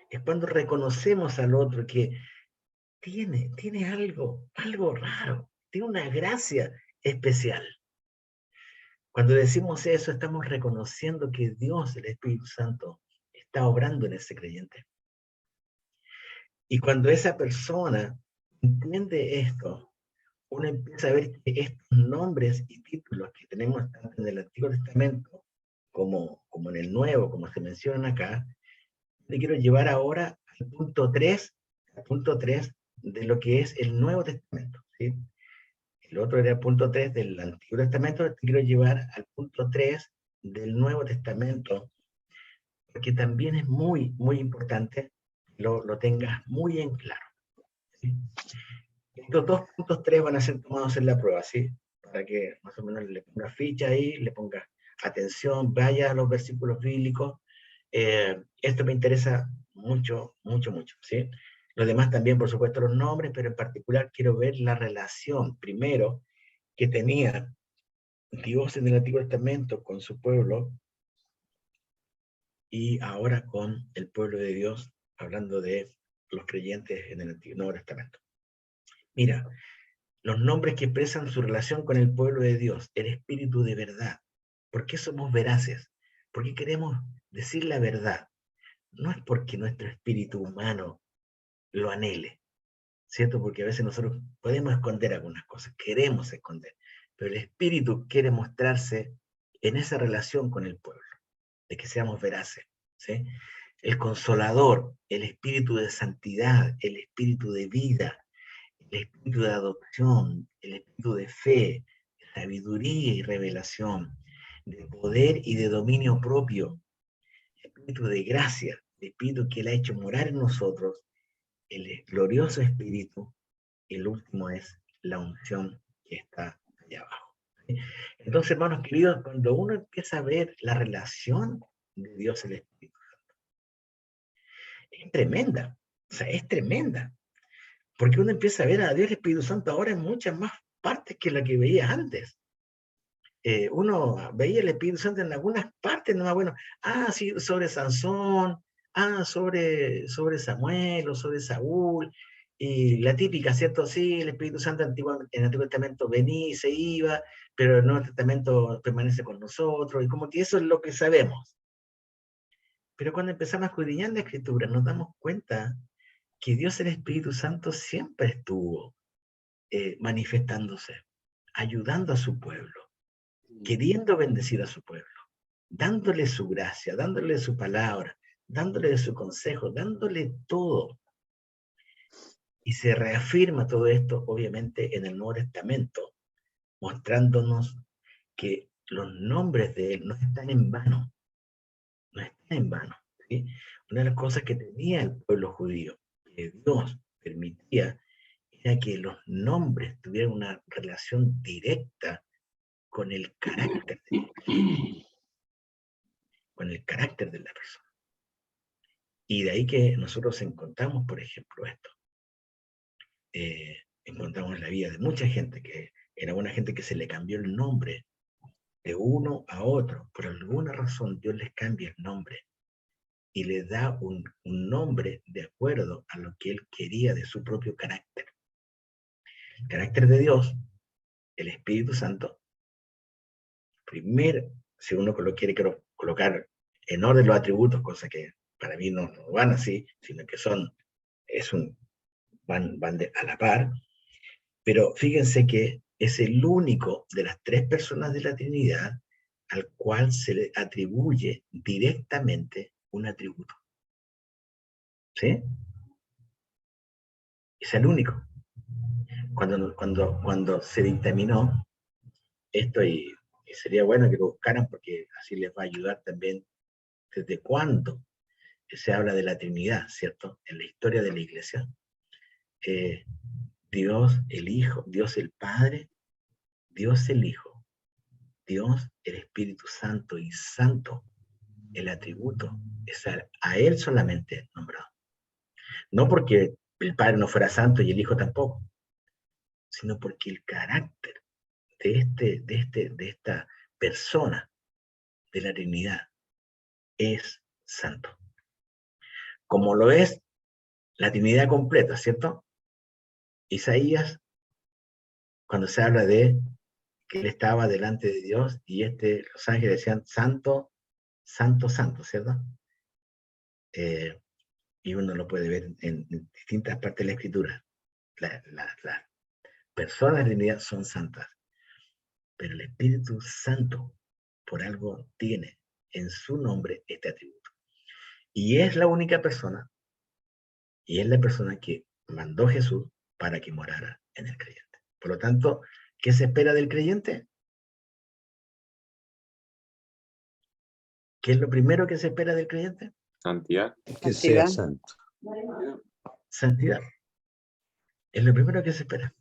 [SPEAKER 1] Es cuando reconocemos al otro que tiene algo raro, tiene una gracia especial. Cuando decimos eso, estamos reconociendo que Dios, el Espíritu Santo, está obrando en ese creyente. Y cuando esa persona entiende esto, uno empieza a ver que estos nombres y títulos que tenemos tanto en el Antiguo Testamento como en el Nuevo, como se mencionan acá, te quiero llevar ahora al punto 3 de lo que es el Nuevo Testamento, ¿sí? El otro era el punto 3 del Antiguo Testamento, te quiero llevar al punto 3 del Nuevo Testamento, porque también es muy, muy importante que lo tengas muy en claro, ¿sí? Estos dos puntos 3 van a ser tomados en la prueba, ¿sí? Para que más o menos le ponga ficha ahí, le ponga atención, vaya a los versículos bíblicos. Esto me interesa mucho, mucho, mucho, ¿sí? Los demás también, por supuesto, los nombres, pero en particular quiero ver la relación, primero, que tenía Dios en el Antiguo Testamento con su pueblo, y ahora con el pueblo de Dios, hablando de los creyentes en el Nuevo Testamento. Mira, los nombres que expresan su relación con el pueblo de Dios, el espíritu de verdad. ¿Por qué somos veraces? Porque queremos decir la verdad. No es porque nuestro espíritu humano lo anhele, ¿cierto? Porque a veces nosotros podemos esconder algunas cosas, queremos esconder, pero el espíritu quiere mostrarse en esa relación con el pueblo, de que seamos veraces, ¿sí? El consolador, el espíritu de santidad, el espíritu de vida, el espíritu de adopción, el espíritu de fe, el sabiduría y revelación, de poder y de dominio propio, espíritu de gracia, el espíritu que Él ha hecho morar en nosotros, el glorioso espíritu, el último es la unción que está allá abajo. ¿Sí? Entonces, hermanos queridos, cuando uno empieza a ver la relación de Dios el Espíritu Santo, es tremenda, o sea, es tremenda, porque uno empieza a ver a Dios el Espíritu Santo ahora en muchas más partes que la que veía antes. Uno veía el Espíritu Santo en algunas partes, no, bueno, sí, sobre Sansón, sobre Samuel o sobre Saúl, y la típica, ¿cierto? Sí, el Espíritu Santo en el Antiguo Testamento venía y se iba, pero en el Nuevo Testamento permanece con nosotros, y como que eso es lo que sabemos. Pero cuando empezamos a escudriñar la Escritura, nos damos cuenta que Dios el Espíritu Santo siempre estuvo manifestándose, ayudando a su pueblo, queriendo bendecir a su pueblo, dándole su gracia, dándole su palabra, dándole su consejo, dándole todo. Y se reafirma todo esto, obviamente, en el Nuevo Testamento, mostrándonos que los nombres de Él no están en vano, no están en vano. ¿Sí? Una de las cosas que tenía el pueblo judío, que Dios permitía, era que los nombres tuvieran una relación directa con el carácter de la persona. Y de ahí que nosotros encontramos, por ejemplo, esto. Encontramos en la vida de mucha gente, que era una gente que se le cambió el nombre de uno a otro. Por alguna razón Dios les cambia el nombre y les da un nombre de acuerdo a lo que Él quería de su propio carácter. El carácter de Dios, el Espíritu Santo, primero, si uno lo quiere colocar en orden los atributos, cosa que para mí no van así, sino que van a la par, pero fíjense que es el único de las tres personas de la Trinidad al cual se le atribuye directamente un atributo. ¿Sí? Es el único. Cuando se dictaminó esto, y sería bueno que lo buscaran porque así les va a ayudar también desde cuándo se habla de la Trinidad, ¿cierto? En la historia de la Iglesia. Dios el Hijo, Dios el Padre, Dios el Hijo, Dios el Espíritu Santo, y santo, el atributo, es a Él solamente nombrado. No porque el Padre no fuera santo y el Hijo tampoco, sino porque el carácter de esta persona de la Trinidad es santo. Como lo es la Trinidad completa, ¿cierto? Isaías, cuando se habla de que Él estaba delante de Dios y los ángeles decían santo, santo, santo, ¿cierto? Y uno lo puede ver en distintas partes de la Escritura. Las personas de la Trinidad son santas, pero el Espíritu Santo por algo tiene en su nombre este atributo. Y es la única persona, y es la persona que mandó Jesús para que morara en el creyente. Por lo tanto, ¿qué se espera del creyente? ¿Qué es lo primero que se espera del creyente?
[SPEAKER 5] Santidad.
[SPEAKER 8] Que sea santo.
[SPEAKER 1] Santidad. Es lo primero que se espera.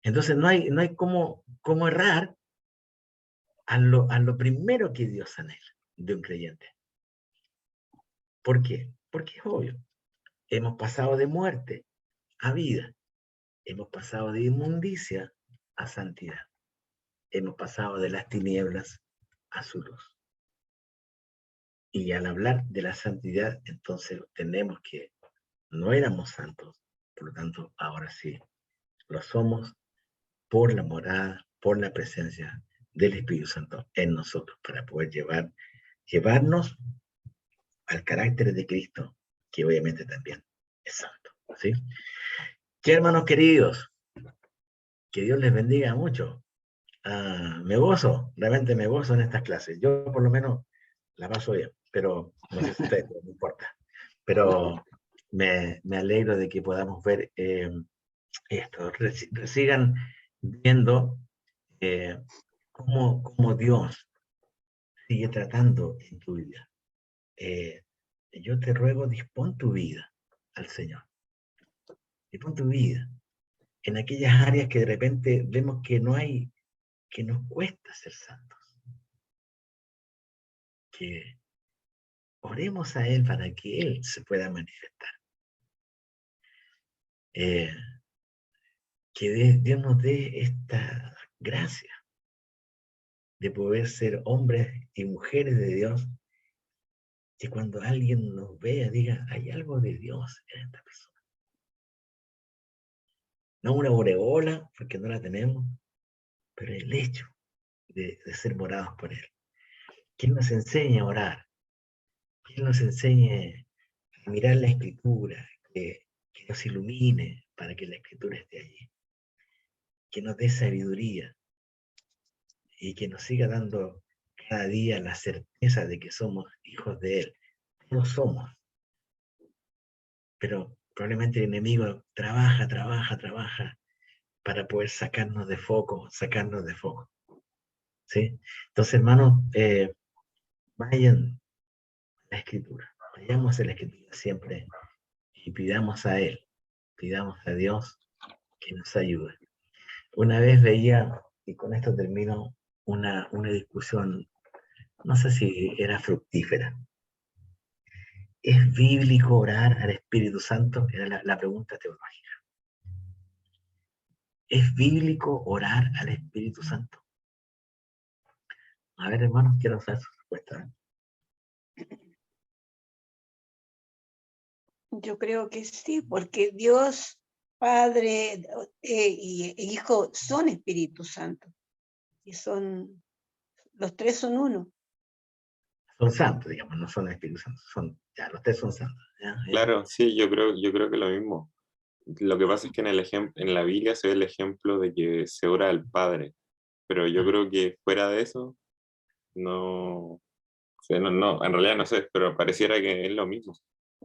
[SPEAKER 1] Entonces no hay cómo errar a lo primero que Dios anhela de un creyente. ¿Por qué? Porque es obvio. Hemos pasado de muerte a vida. Hemos pasado de inmundicia a santidad. Hemos pasado de las tinieblas a su luz. Y al hablar de la santidad, entonces tenemos que no éramos santos, por lo tanto, ahora sí lo somos por la morada, por la presencia del Espíritu Santo en nosotros, para poder llevarnos al carácter de Cristo, que obviamente también es santo. ¿Sí? ¿Qué, hermanos queridos? Que Dios les bendiga mucho. Me gozo, realmente me gozo en estas clases. Yo por lo menos la paso bien, pero no sé si ustedes, no importa. Pero me alegro de que podamos ver sigan viendo cómo Dios sigue tratando en tu vida. Yo te ruego, dispón tu vida al Señor. Dispón tu vida en aquellas áreas que de repente vemos que no hay, que nos cuesta ser santos. Que oremos a Él para que Él se pueda manifestar. Que Dios nos dé esta gracia de poder ser hombres y mujeres de Dios, que cuando alguien nos vea diga, hay algo de Dios en esta persona. No una aureola, porque no la tenemos, pero el hecho de ser morados por Él. Que Él nos enseñe a orar, que Él nos enseñe a mirar la Escritura, que nos ilumine para que la Escritura esté allí. Que nos dé sabiduría y que nos siga dando cada día la certeza de que somos hijos de Él. No somos, pero probablemente el enemigo trabaja para poder sacarnos de foco. ¿Sí? Entonces, hermanos, vayan a la Escritura, vayamos a la Escritura siempre y pidamos a Él, pidamos a Dios que nos ayude. Una vez veía, y con esto termino, una discusión, no sé si era fructífera. ¿Es bíblico orar al Espíritu Santo? Era la pregunta teológica. ¿Es bíblico orar al Espíritu Santo? A ver, hermanos, quiero saber su respuesta.
[SPEAKER 6] Yo creo que sí, porque Dios, Padre y Hijo son Espíritu Santo. Y los tres son uno.
[SPEAKER 1] Son santos, digamos, no son Espíritu Santo. Ya, los tres son santos. ¿Ya?
[SPEAKER 5] Claro, sí, yo creo que lo mismo. Lo que pasa es que en la Biblia se ve el ejemplo de que se ora al Padre, pero yo creo que fuera de eso, no, o sea, no, en realidad no sé, pero pareciera que es lo mismo.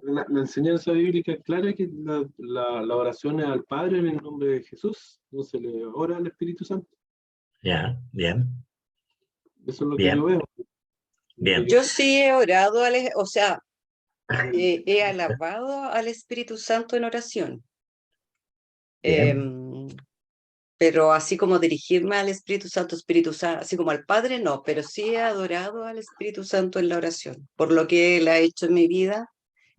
[SPEAKER 7] La enseñanza bíblica es clara que la oración es al Padre en el nombre de Jesús, no se le ora al Espíritu Santo.
[SPEAKER 1] Ya, bien.
[SPEAKER 7] Eso es lo que
[SPEAKER 1] Bien.
[SPEAKER 7] yo veo.
[SPEAKER 1] Bien.
[SPEAKER 3] Yo sí he orado, o sea, he alabado al Espíritu Santo en oración. Pero así como dirigirme al Espíritu Santo, así como al Padre, no, pero sí he adorado al Espíritu Santo en la oración, por lo que Él ha hecho en mi vida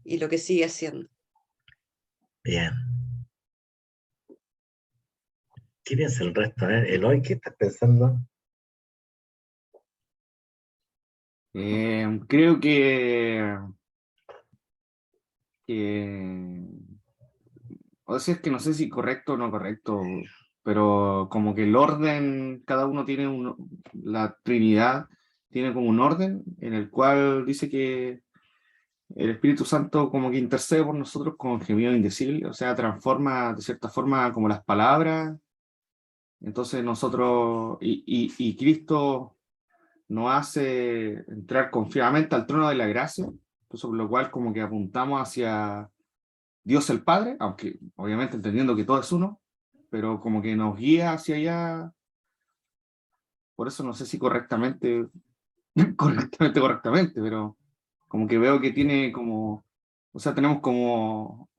[SPEAKER 3] y lo que sigue haciendo.
[SPEAKER 1] Bien. ¿Qué piensa el resto? Eloy, ¿qué estás pensando?
[SPEAKER 9] Creo que o sea, es que no sé si correcto o no correcto, pero como que el orden, cada uno tiene la Trinidad tiene como un orden en el cual dice que el Espíritu Santo como que intercede por nosotros con gemido indecible, o sea, transforma de cierta forma como las palabras. Entonces nosotros, y Cristo nos hace entrar confiadamente al trono de la gracia, por lo cual como que apuntamos hacia Dios el Padre, aunque obviamente entendiendo que todo es uno, pero como que nos guía hacia allá. Por eso no sé si correctamente, pero como que veo que tiene como, o sea, tenemos como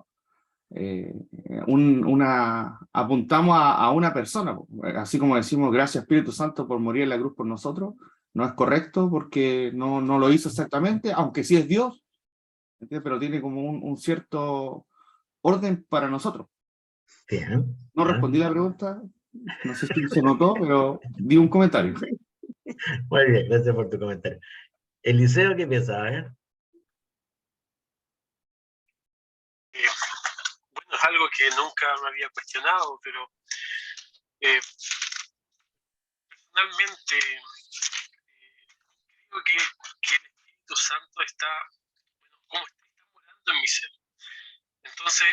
[SPEAKER 9] apuntamos a una persona, así como decimos gracias Espíritu Santo por morir en la cruz por nosotros, no es correcto porque no lo hizo exactamente, aunque sí es Dios, ¿entiendes? Pero tiene como un cierto orden para nosotros.
[SPEAKER 1] Bien.
[SPEAKER 9] No respondí la pregunta, no sé si se notó, pero di un comentario.
[SPEAKER 1] Muy bien, gracias por tu comentario. Eliseo, ¿qué piensa? A ver.
[SPEAKER 10] Bueno, es algo que nunca me había cuestionado, pero personalmente creo que el Espíritu Santo está, bueno, como está morando en mi ser. Entonces,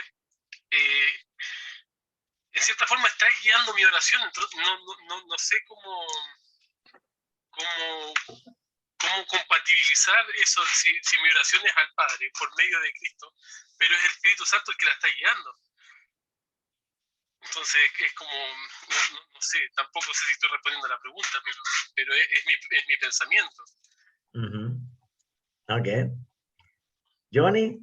[SPEAKER 10] en cierta forma está guiando mi oración, entonces no sé cómo compatibilizar eso, si mi oración es al Padre por medio de Cristo, pero es el Espíritu Santo el que la está guiando. Entonces es como, no sé, tampoco sé si estoy respondiendo a la pregunta, pero es mi pensamiento.
[SPEAKER 1] Ok. Johnny.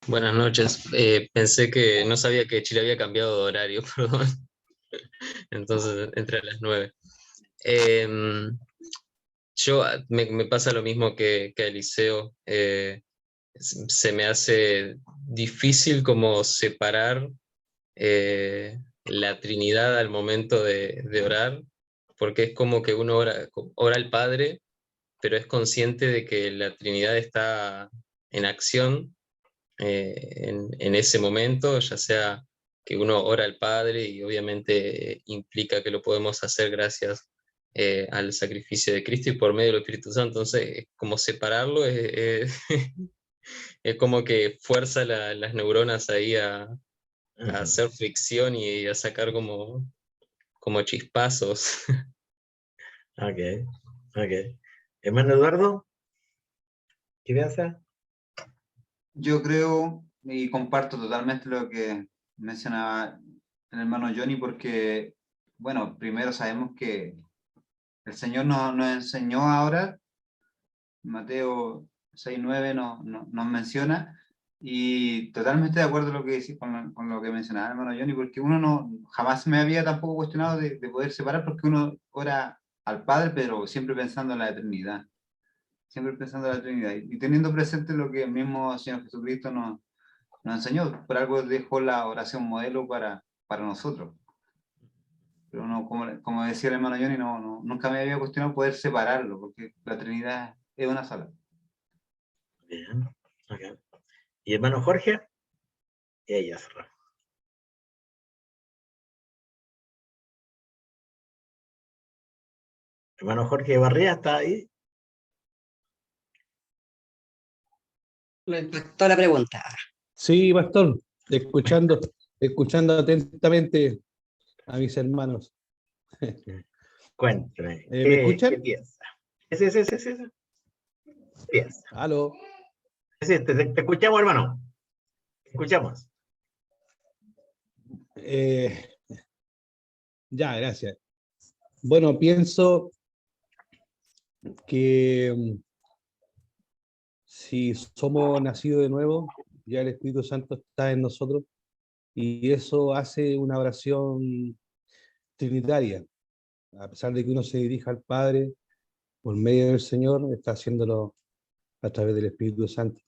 [SPEAKER 11] Buenas noches. Pensé que no sabía que Chile había cambiado de horario, perdón. Entonces entré a las 9. Me pasa lo mismo que a Eliseo. Se me hace difícil como separar la Trinidad al momento de orar, porque es como que uno ora al Padre, pero es consciente de que la Trinidad está en acción en ese momento, ya sea que uno ora al Padre y obviamente implica que lo podemos hacer gracias al sacrificio de Cristo y por medio del Espíritu Santo. Entonces, como separarlo es como que fuerza las neuronas ahí a hacer fricción y a sacar como chispazos.
[SPEAKER 1] Ok, ok. Hermano Eduardo, ¿qué piensa?
[SPEAKER 2] Yo creo y comparto totalmente lo que mencionaba el hermano Johnny, porque, bueno, primero sabemos que el Señor nos enseñó a orar. Mateo 6:9 nos menciona, y totalmente de acuerdo lo que decís con lo que mencionaba el hermano Johnny, porque uno jamás me había tampoco cuestionado de poder separar, porque uno ora al Padre, pero siempre pensando en la eternidad. Siempre pensando en la Trinidad y teniendo presente lo que el mismo Señor Jesucristo nos enseñó. Por algo dejó la oración modelo para nosotros. Pero uno, como decía el hermano Johnny, nunca me había cuestionado poder separarlo, porque la Trinidad es una sola.
[SPEAKER 1] Bien, ok. ¿Y hermano Jorge? Ella cerró. Hermano Jorge Barría, ¿está ahí?
[SPEAKER 3] Lo impactó la pregunta.
[SPEAKER 8] Sí, pastor, escuchando atentamente a mis hermanos.
[SPEAKER 1] Cuéntame.
[SPEAKER 8] ¿Me escuchan?
[SPEAKER 1] ¿Qué piensa? Sí. Piensa.
[SPEAKER 8] Aló.
[SPEAKER 1] Sí, te escuchamos, hermano. Te escuchamos.
[SPEAKER 8] Ya, gracias. Bueno, pienso que si somos nacidos de nuevo, ya el Espíritu Santo está en nosotros y eso hace una oración trinitaria. A pesar de que uno se dirija al Padre por medio del Señor, está haciéndolo a través del Espíritu Santo.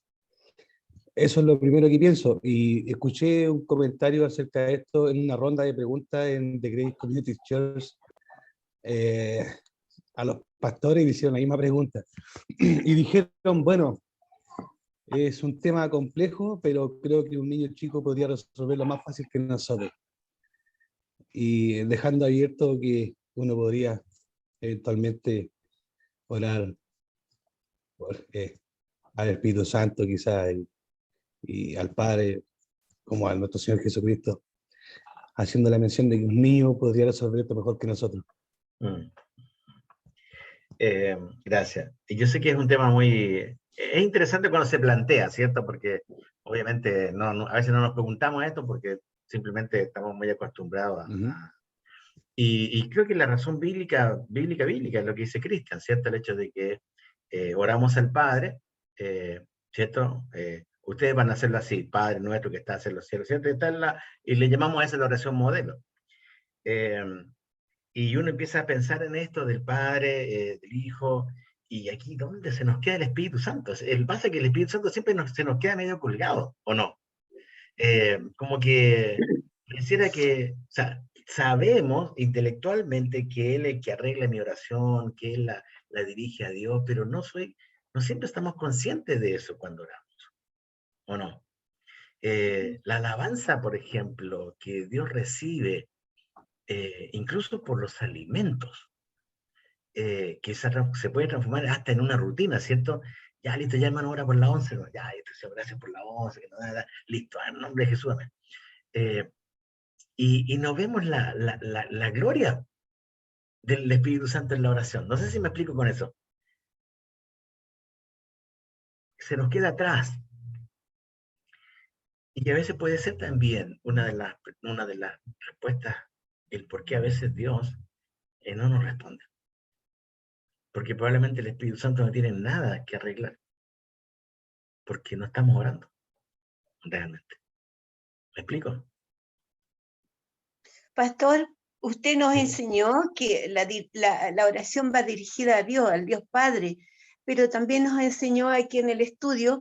[SPEAKER 8] Eso es lo primero que pienso. Y escuché un comentario acerca de esto en una ronda de preguntas en The Grace Community Church. A los pastores le hicieron la misma pregunta. Y dijeron, bueno, es un tema complejo, pero creo que un niño chico podría resolverlo más fácil que nosotros. Y dejando abierto que uno podría eventualmente orar al Espíritu Santo quizás y al Padre, como a nuestro Señor Jesucristo, haciendo la mención de que un niño podría resolver esto mejor que nosotros.
[SPEAKER 1] Gracias. Y yo sé que es un tema es interesante cuando se plantea, ¿cierto? Porque obviamente a veces no nos preguntamos esto porque simplemente estamos muy acostumbrados y creo que la razón bíblica es lo que dice Cristian, ¿cierto? El hecho de que oramos al Padre, ¿cierto? Ustedes van a hacerlo así, Padre nuestro que estás en los cielos, ¿cierto? Y le llamamos a eso la oración modelo. Y uno empieza a pensar en esto del Padre, del Hijo, y aquí, ¿dónde se nos queda el Espíritu Santo? El pasa que el Espíritu Santo siempre se nos queda medio colgado, ¿o no? Como que pareciera que, o sea, sabemos intelectualmente que Él es el que arregla mi oración, que Él la dirige a Dios, pero no siempre estamos conscientes de eso cuando oramos, ¿o no? La alabanza, por ejemplo, que Dios recibe, incluso por los alimentos, que se puede transformar hasta en una rutina, ¿cierto? Ya, listo, ya hermano, ora por la 11, ¿no? Ya, gracias por la 11, que no, listo, en nombre de Jesús, amén. Y nos vemos la gloria del Espíritu Santo en la oración. No sé si me explico con eso. Se nos queda atrás. Y a veces puede ser también una de las respuestas, el por qué a veces Dios no nos responde. Porque probablemente el Espíritu Santo no tiene nada que arreglar. Porque no estamos orando, realmente. ¿Me explico?
[SPEAKER 6] Pastor, usted nos
[SPEAKER 1] Sí.
[SPEAKER 6] enseñó que la oración va dirigida a Dios, al Dios Padre, pero también nos enseñó aquí en el estudio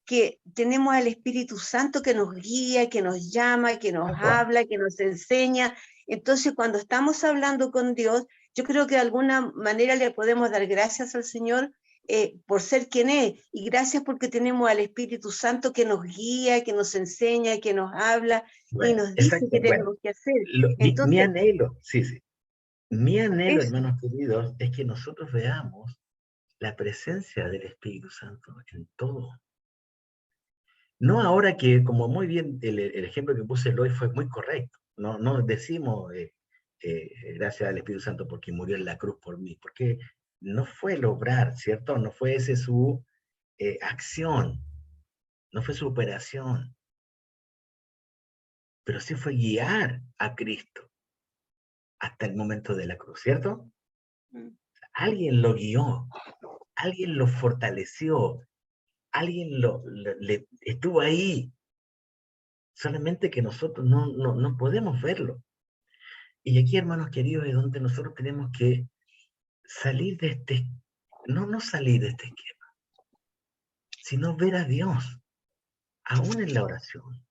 [SPEAKER 6] que tenemos al Espíritu Santo que nos guía, que nos llama, que nos habla, que nos enseña. Entonces, cuando estamos hablando con Dios, yo creo que de alguna manera le podemos dar gracias al Señor por ser quien es, y gracias porque tenemos al Espíritu Santo que nos guía, que nos enseña, que nos habla y
[SPEAKER 1] Bueno,
[SPEAKER 6] nos dice
[SPEAKER 1] exacto.
[SPEAKER 6] qué
[SPEAKER 1] Bueno,
[SPEAKER 6] tenemos que hacer.
[SPEAKER 1] mi
[SPEAKER 6] Entonces,
[SPEAKER 1] anhelo, sí, sí. Mi anhelo,
[SPEAKER 6] eso,
[SPEAKER 1] hermanos queridos, es que nosotros veamos la presencia del Espíritu Santo en todo. No ahora que, como muy bien el ejemplo que puse hoy fue muy correcto. No decimos gracias al Espíritu Santo porque murió en la cruz por mí, porque no fue el obrar, ¿cierto? No fue ese su acción, no fue su operación, pero sí fue guiar a Cristo hasta el momento de la cruz, ¿cierto? Alguien lo guió, alguien lo fortaleció, alguien estuvo ahí, solamente que nosotros no podemos verlo. Y aquí, hermanos queridos, es donde nosotros tenemos que salir de no salir de este esquema, sino ver a Dios, aún en la oración,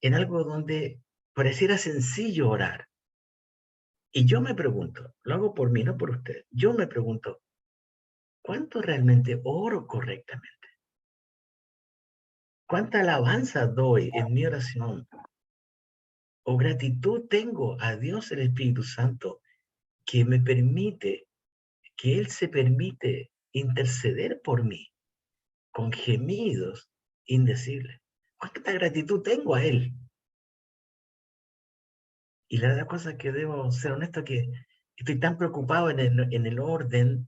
[SPEAKER 1] en algo donde pareciera sencillo orar. Y yo me pregunto, lo hago por mí, no por usted, yo me pregunto, ¿cuánto realmente oro correctamente? ¿Cuánta alabanza doy en mi oración? ¿O gratitud tengo a Dios el Espíritu Santo que me permite, que Él se permite interceder por mí con gemidos indecibles? ¿Cuánta gratitud tengo a Él? Y la verdad cosa es que debo ser honesto que estoy tan preocupado en el orden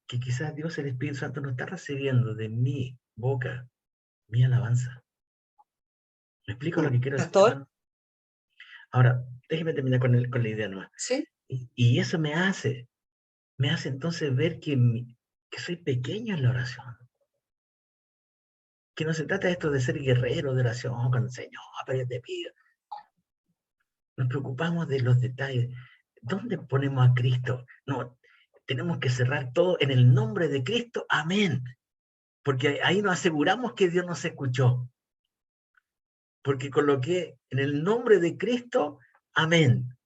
[SPEAKER 1] que quizás Dios el Espíritu Santo no está recibiendo de mi boca mi alabanza. ¿Me explico lo que quiero decir,
[SPEAKER 3] Pastor,
[SPEAKER 1] hermano? Ahora, déjeme terminar con la idea nomás.
[SPEAKER 3] ¿sí?
[SPEAKER 1] Y eso me hace entonces ver que soy pequeño en la oración. Que no se trata de esto de ser guerrero de oración con el Señor, pero yo te pido. Nos preocupamos de los detalles. ¿Dónde ponemos a Cristo? No, tenemos que cerrar todo en el nombre de Cristo. Amén. Porque ahí nos aseguramos que Dios nos escuchó. Porque coloqué en el nombre de Cristo, amén.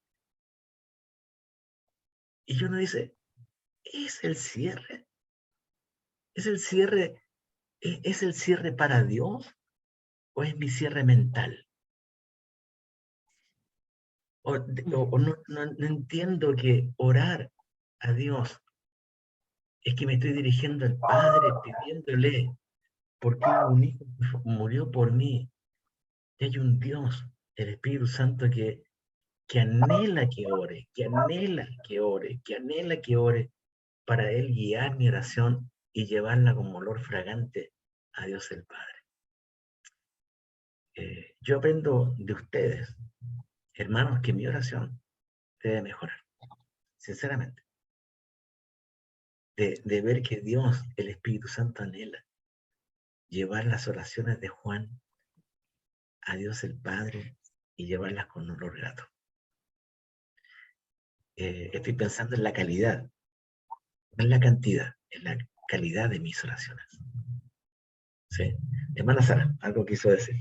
[SPEAKER 1] Y uno dice, es el cierre. ¿Es el cierre, es el cierre para Dios o es mi cierre mental? O no entiendo que orar a Dios es que me estoy dirigiendo al Padre pidiéndole, porque hubo un hijo que murió por mí. Y hay un Dios, el Espíritu Santo, que anhela que ore, que anhela que ore, que anhela que ore, para Él guiar mi oración y llevarla como olor fragante a Dios el Padre. Yo aprendo de ustedes, hermanos, que mi oración debe mejorar, sinceramente. De ver que Dios, el Espíritu Santo, anhela llevar las oraciones de Juan a Dios el Padre y llevarlas con olor grato. Estoy pensando en la calidad, no en la cantidad, en la calidad de mis oraciones. ¿Sí? Hermana Sara, algo quiso decir.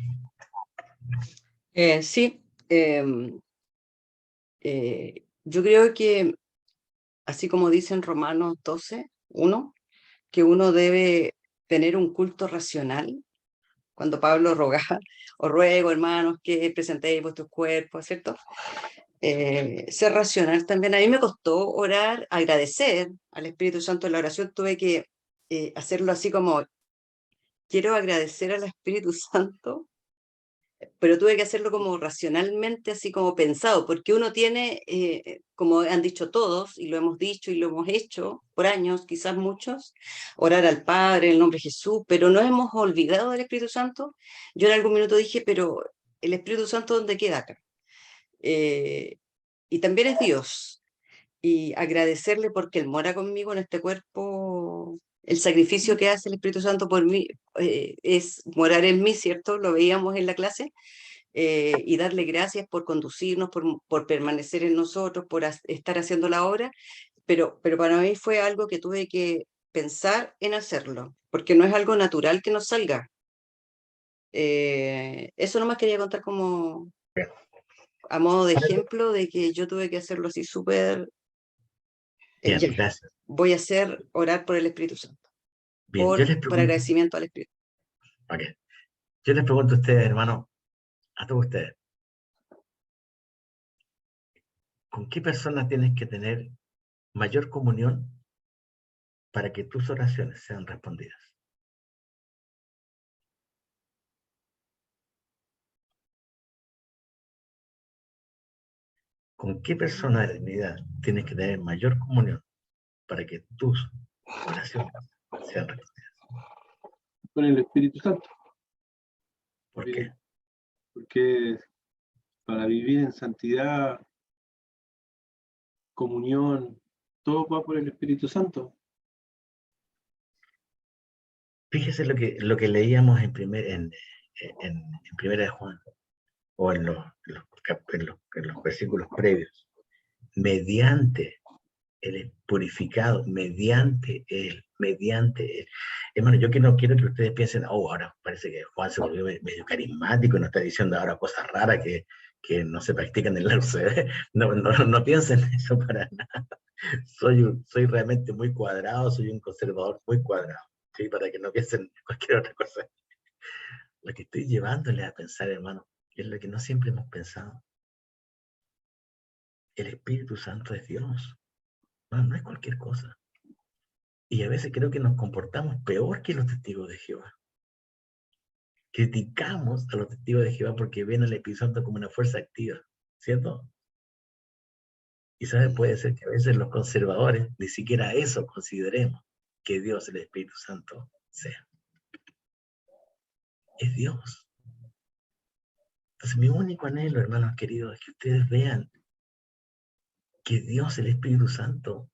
[SPEAKER 3] Sí, yo creo que, así como dice en Romanos 12:1, que uno debe tener un culto racional. Cuando Pablo rogaba, os ruego, hermanos, que presentéis vuestros cuerpos, ¿cierto? Ser racional también. A mí me costó orar, agradecer al Espíritu Santo en la oración. Tuve que hacerlo así como, quiero agradecer al Espíritu Santo pero tuve que hacerlo como racionalmente, así como pensado, porque uno tiene, como han dicho todos, y lo hemos dicho y lo hemos hecho por años, quizás muchos, orar al Padre en el nombre de Jesús, pero no hemos olvidado del Espíritu Santo. Yo en algún minuto dije, pero el Espíritu Santo, ¿dónde queda acá? Y también es Dios, y agradecerle porque Él mora conmigo en este cuerpo. El sacrificio que hace el Espíritu Santo por mí es morar en mí, ¿cierto? Lo veíamos en la clase. Y darle gracias por conducirnos, por permanecer en nosotros, por estar haciendo la obra, pero para mí fue algo que tuve que pensar en hacerlo, porque no es algo natural que nos salga. Eso nomás quería contar como a modo de ejemplo de que yo tuve que hacerlo así súper...
[SPEAKER 1] Bien,
[SPEAKER 3] ya,
[SPEAKER 1] gracias.
[SPEAKER 3] voy a hacer orar por el Espíritu Santo,
[SPEAKER 1] Bien, yo les
[SPEAKER 3] por
[SPEAKER 1] pregunto,
[SPEAKER 3] agradecimiento al Espíritu.
[SPEAKER 1] ok. Yo les pregunto a ustedes, hermano, a todos ustedes, ¿con qué personas tienes que tener mayor comunión para que tus oraciones sean respondidas? ¿Con qué persona de la Trinidad tienes que tener mayor comunión para que tus oraciones sean respondidas?
[SPEAKER 7] Con el Espíritu Santo.
[SPEAKER 1] ¿Por qué?
[SPEAKER 7] Porque para vivir en santidad, comunión, todo va por el Espíritu Santo.
[SPEAKER 1] Fíjese lo que leíamos en Primera de Juan, o en los versículos previos. Mediante el purificado, mediante él. Hermano, yo que no quiero que ustedes piensen, oh, ahora parece que Juan se volvió medio carismático y nos está diciendo ahora cosas raras que no se practican en la UCB. No piensen eso para nada. Soy realmente muy cuadrado, soy un conservador muy cuadrado, ¿sí? Para que no piensen cualquier otra cosa. Lo que estoy llevándole a pensar, hermano, es lo que no siempre hemos pensado. El Espíritu Santo es Dios. No es cualquier cosa. Y a veces creo que nos comportamos peor que los testigos de Jehová. Criticamos a los testigos de Jehová porque ven al Espíritu Santo como una fuerza activa, ¿cierto? Y puede ser que a veces los conservadores ni siquiera eso consideremos que Dios, el Espíritu Santo, sea. Es Dios. Entonces mi único anhelo, hermanos queridos, es que ustedes vean que Dios, el Espíritu Santo,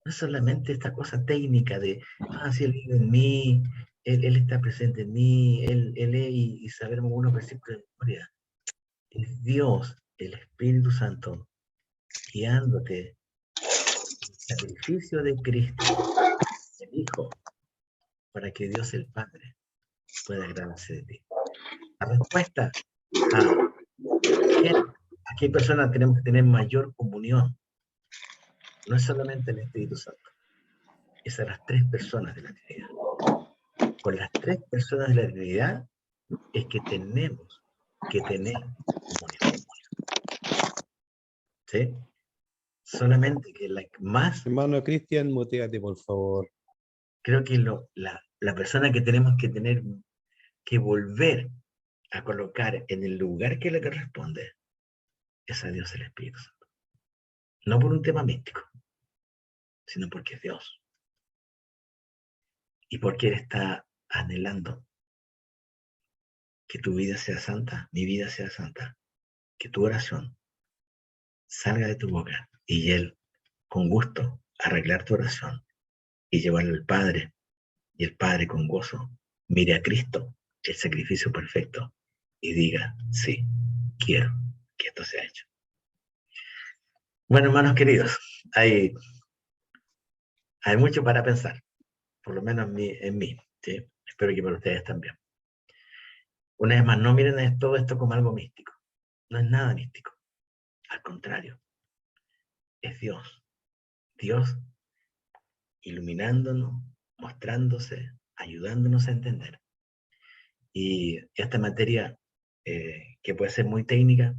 [SPEAKER 1] no es solamente esta cosa técnica de, si Él vive en mí, Él está presente en mí, Él lee y saber algunos versículos de memoria. Es Dios, el Espíritu Santo, guiándote el sacrificio de Cristo, el Hijo, para que Dios el Padre pueda agradarse de ti. La respuesta a qué personas tenemos que tener mayor comunión no es solamente el Espíritu Santo, es a las tres personas de la Trinidad. Con las tres personas de la Trinidad es que tenemos que tener comunión. ¿Sí? Solamente que la más...
[SPEAKER 8] Hermano Cristian, muteate, por favor.
[SPEAKER 1] Creo que la persona que tenemos que tener que volver a colocar en el lugar que le corresponde es a Dios el Espíritu Santo. No por un tema místico, sino porque es Dios. Y porque Él está anhelando que tu vida sea santa, mi vida sea santa, que tu oración salga de tu boca y Él, con gusto, arreglar tu oración y llevarla al Padre, y el Padre con gozo mire a Cristo, el sacrificio perfecto, y diga, sí, quiero que esto sea hecho. Bueno, hermanos queridos, hay mucho para pensar, por lo menos en mí, ¿sí? Espero que para ustedes también. Una vez más, no miren todo esto como algo místico. No es nada místico. Al contrario, es Dios. Dios iluminándonos, mostrándose, ayudándonos a entender. Y esta materia, que puede ser muy técnica,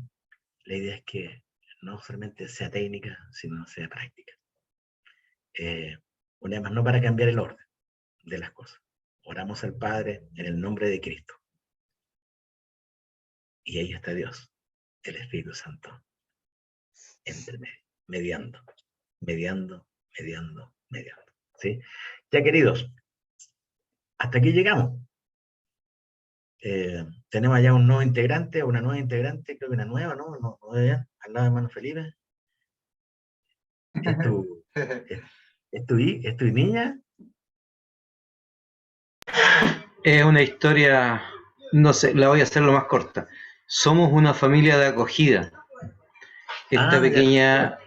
[SPEAKER 1] la idea es que no solamente sea técnica, sino sea práctica. Una vez más, no para cambiar el orden de las cosas. Oramos al Padre en el nombre de Cristo. Y ahí está Dios, el Espíritu Santo, entre medio, mediando. ¿Sí? Ya, queridos, hasta aquí llegamos. Tenemos ya un nuevo integrante, una nueva integrante, creo que una nueva, ¿no? No al lado de hermano Felipe. ¿Es tu niña?
[SPEAKER 4] Es una historia, no sé, la voy a hacer lo más corta. Somos una familia de acogida. Esta pequeña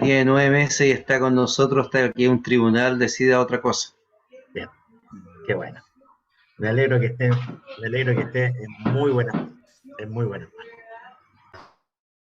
[SPEAKER 4] tiene 9 meses y está con nosotros hasta que un tribunal decida otra cosa.
[SPEAKER 1] Bien, qué bueno. Me alegro que esté en muy buena. Es muy buena.